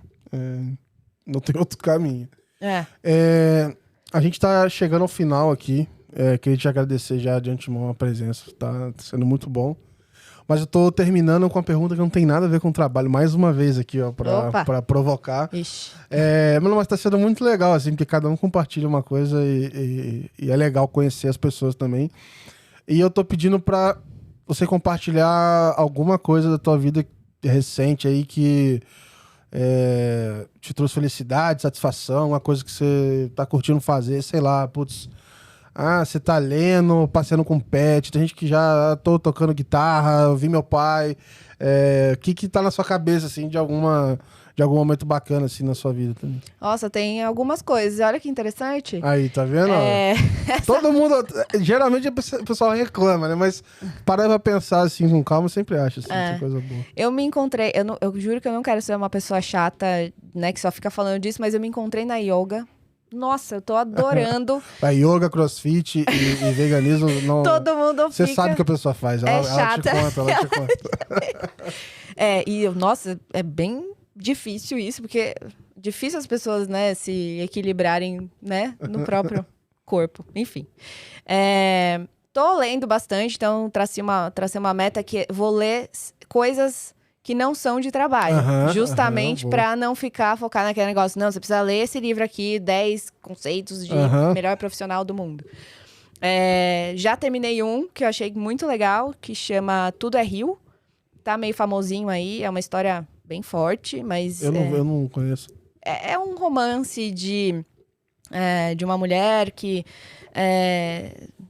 Não tem outro caminho. A gente tá chegando ao final aqui. Queria te agradecer já de antemão a presença. Tá sendo muito bom. Mas eu tô terminando com uma pergunta que não tem nada a ver com o trabalho. Mais uma vez aqui, ó, pra provocar. Mas tá sendo muito legal, assim, porque cada um compartilha uma coisa e é legal conhecer as pessoas também. E eu tô pedindo pra você compartilhar alguma coisa da tua vida recente aí que... te trouxe felicidade, satisfação, uma coisa que você tá curtindo fazer, sei lá, putz, você tá lendo, passeando com pet, tem gente que já tô tocando guitarra, eu vi meu pai, o que tá na sua cabeça, assim, de alguma de algum momento bacana, assim, na sua vida também. Nossa, tem algumas coisas. Olha que interessante. Aí, tá vendo? Todo mundo... Geralmente o pessoal reclama, né? Mas parar pra pensar, assim, com calma, eu sempre acho, assim, que coisa boa. Eu me encontrei... Eu juro que eu não quero ser uma pessoa chata, né? Que só fica falando disso, mas eu me encontrei na yoga. Nossa, eu tô adorando. A yoga, crossfit e veganismo, não... Todo mundo Você fica... sabe o que a pessoa faz. Ela chata. Ela te conta. Nossa, é bem difícil isso, porque difícil as pessoas, né, se equilibrarem, né, no próprio corpo. Enfim. Tô lendo bastante, então tracei uma meta que vou ler coisas que não são de trabalho. Justamente pra não ficar focado naquele negócio. Não, você precisa ler esse livro aqui, 10 conceitos de melhor profissional do mundo. Já terminei um que eu achei muito legal, que chama Tudo é Rio. Tá meio famosinho aí, é uma história bem forte, mas... Eu não conheço. É um romance de uma mulher que,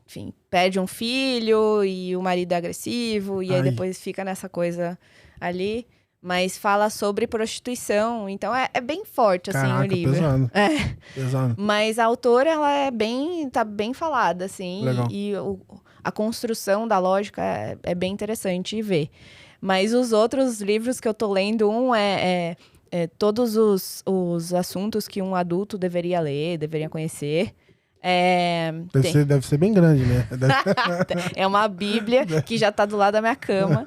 enfim, perde um filho e o marido é agressivo, e aí depois fica nessa coisa ali, mas fala sobre prostituição, então é bem forte, assim, o livro. Pesado. Pesado. Mas a autora, ela tá bem falada, assim, Legal. e a construção da lógica é bem interessante de ver. Mas os outros livros que eu tô lendo, um é todos os assuntos que um adulto deveria ler, deveria conhecer. Deve ser bem grande, né? É uma bíblia que já tá do lado da minha cama.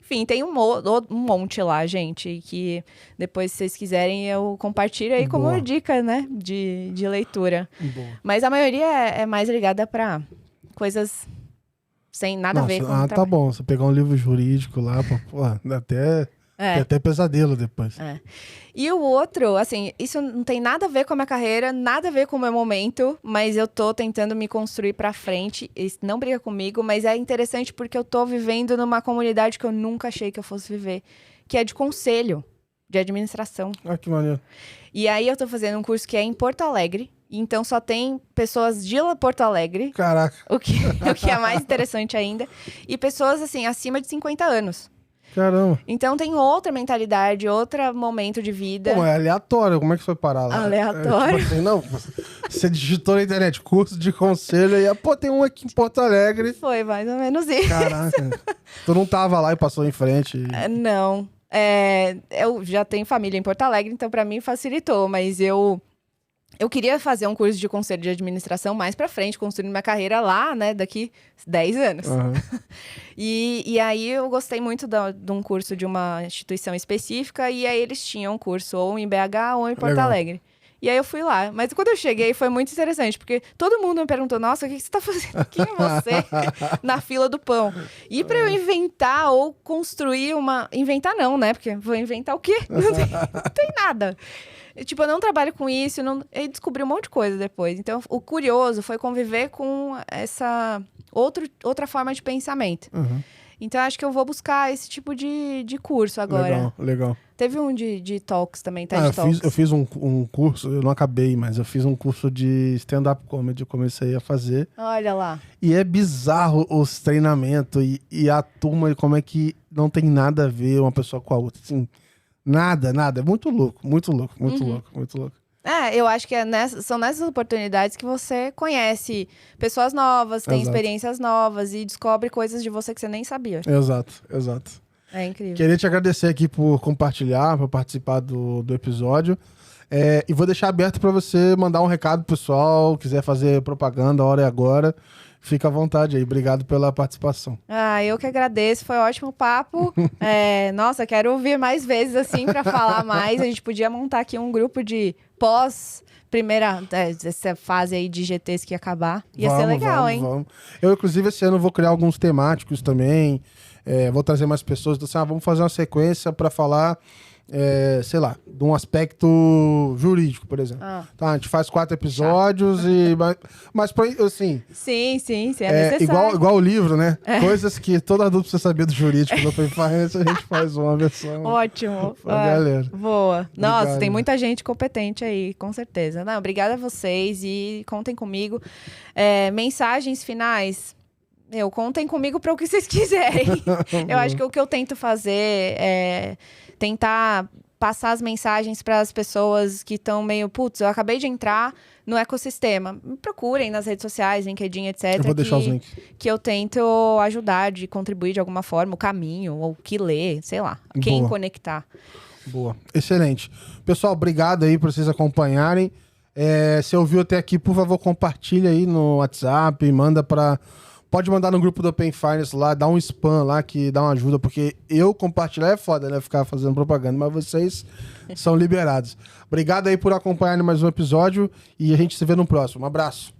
Enfim, tem um monte lá, gente, que depois, se vocês quiserem, eu compartilho aí como dica, né, de leitura. Boa. Mas a maioria é mais ligada pra coisas sem nada a ver com o trabalho. Tá bom. Você pegar um livro jurídico lá, dá até pesadelo depois. E o outro, assim, isso não tem nada a ver com a minha carreira, nada a ver com o meu momento, mas eu tô tentando me construir pra frente. Isso não briga comigo, mas é interessante porque eu tô vivendo numa comunidade que eu nunca achei que eu fosse viver, que é de conselho, de administração. Ah, que maneiro. E aí eu tô fazendo um curso que é em Porto Alegre, então só tem pessoas de Porto Alegre. Caraca. O que é mais interessante ainda. E pessoas, assim, acima de 50 anos. Caramba. Então tem outra mentalidade, outro momento de vida. Pô, é aleatório. Como é que foi parar lá? Aleatório? Tipo assim, não, você digitou na internet, curso de conselho, e tem um aqui em Porto Alegre. Foi mais ou menos isso. Caraca. Tu não tava lá e passou em frente? Não. Eu já tenho família em Porto Alegre, então pra mim facilitou, mas eu queria fazer um curso de conselho de administração mais pra frente, construindo minha carreira lá, né, daqui 10 anos. E aí eu gostei muito de um curso de uma instituição específica, e aí eles tinham um curso ou em BH ou em Porto Alegre. E aí eu fui lá. Mas quando eu cheguei foi muito interessante, porque todo mundo me perguntou, nossa, o que você tá fazendo? Quem é você na fila do pão? E pra eu inventar ou construir uma... Inventar não, né? Porque vou inventar o quê? Não tem nada. Tipo, eu não trabalho com isso, eu descobri um monte de coisa depois. Então, o curioso foi conviver com essa outra forma de pensamento. Então, acho que eu vou buscar esse tipo de curso agora. Legal. Teve um de talks também, TED Talks. Eu fiz um curso, eu não acabei, mas eu fiz um curso de stand-up comedy, eu comecei a fazer. Olha lá. E é bizarro os treinamentos e a turma, como é que não tem nada a ver uma pessoa com a outra, assim... Nada. É muito louco. Eu acho que são nessas oportunidades que você conhece pessoas novas, tem experiências novas e descobre coisas de você que você nem sabia. Exato. É incrível. Queria te agradecer aqui por compartilhar, por participar do episódio. E vou deixar aberto para você mandar um recado pro pessoal, quiser fazer propaganda, a hora é agora. Fica à vontade aí. Obrigado pela participação. Eu que agradeço. Foi um ótimo papo. Nossa, quero ouvir mais vezes, assim, para falar mais. A gente podia montar aqui um grupo de essa fase aí de GTs que ia acabar. Ia ser legal, hein? Vamos. Eu, inclusive, esse ano vou criar alguns temáticos também. Vou trazer mais pessoas. Então, assim, vamos fazer uma sequência para falar... sei lá, de um aspecto jurídico, por exemplo. Tá, a gente faz 4 episódios mas assim... Sim, é necessário. Igual o livro, né? Coisas que todo adulto precisa saber do jurídico do Open Finance, a gente faz uma versão. Ótimo. Galera. Boa. Nossa, Obrigado. Tem muita gente competente aí, com certeza. Não, obrigada a vocês e contem comigo. Mensagens finais... contem comigo para o que vocês quiserem. Eu acho que o que eu tento fazer é tentar passar as mensagens para as pessoas que estão meio, putz, eu acabei de entrar no ecossistema. Me procurem nas redes sociais, LinkedIn, etc. Eu vou deixar os links. Que eu tento ajudar, de contribuir de alguma forma, o caminho, ou o que ler, sei lá, quem Boa. conectar. Boa, excelente. Pessoal, obrigado aí por vocês acompanharem. Se ouviu até aqui, por favor, compartilha aí no WhatsApp, pode mandar no grupo do Open Finance lá, dá um spam lá que dá uma ajuda, porque eu compartilhar é foda, né? Ficar fazendo propaganda, mas vocês são liberados. Obrigado aí por acompanhar mais um episódio e a gente se vê no próximo. Um abraço.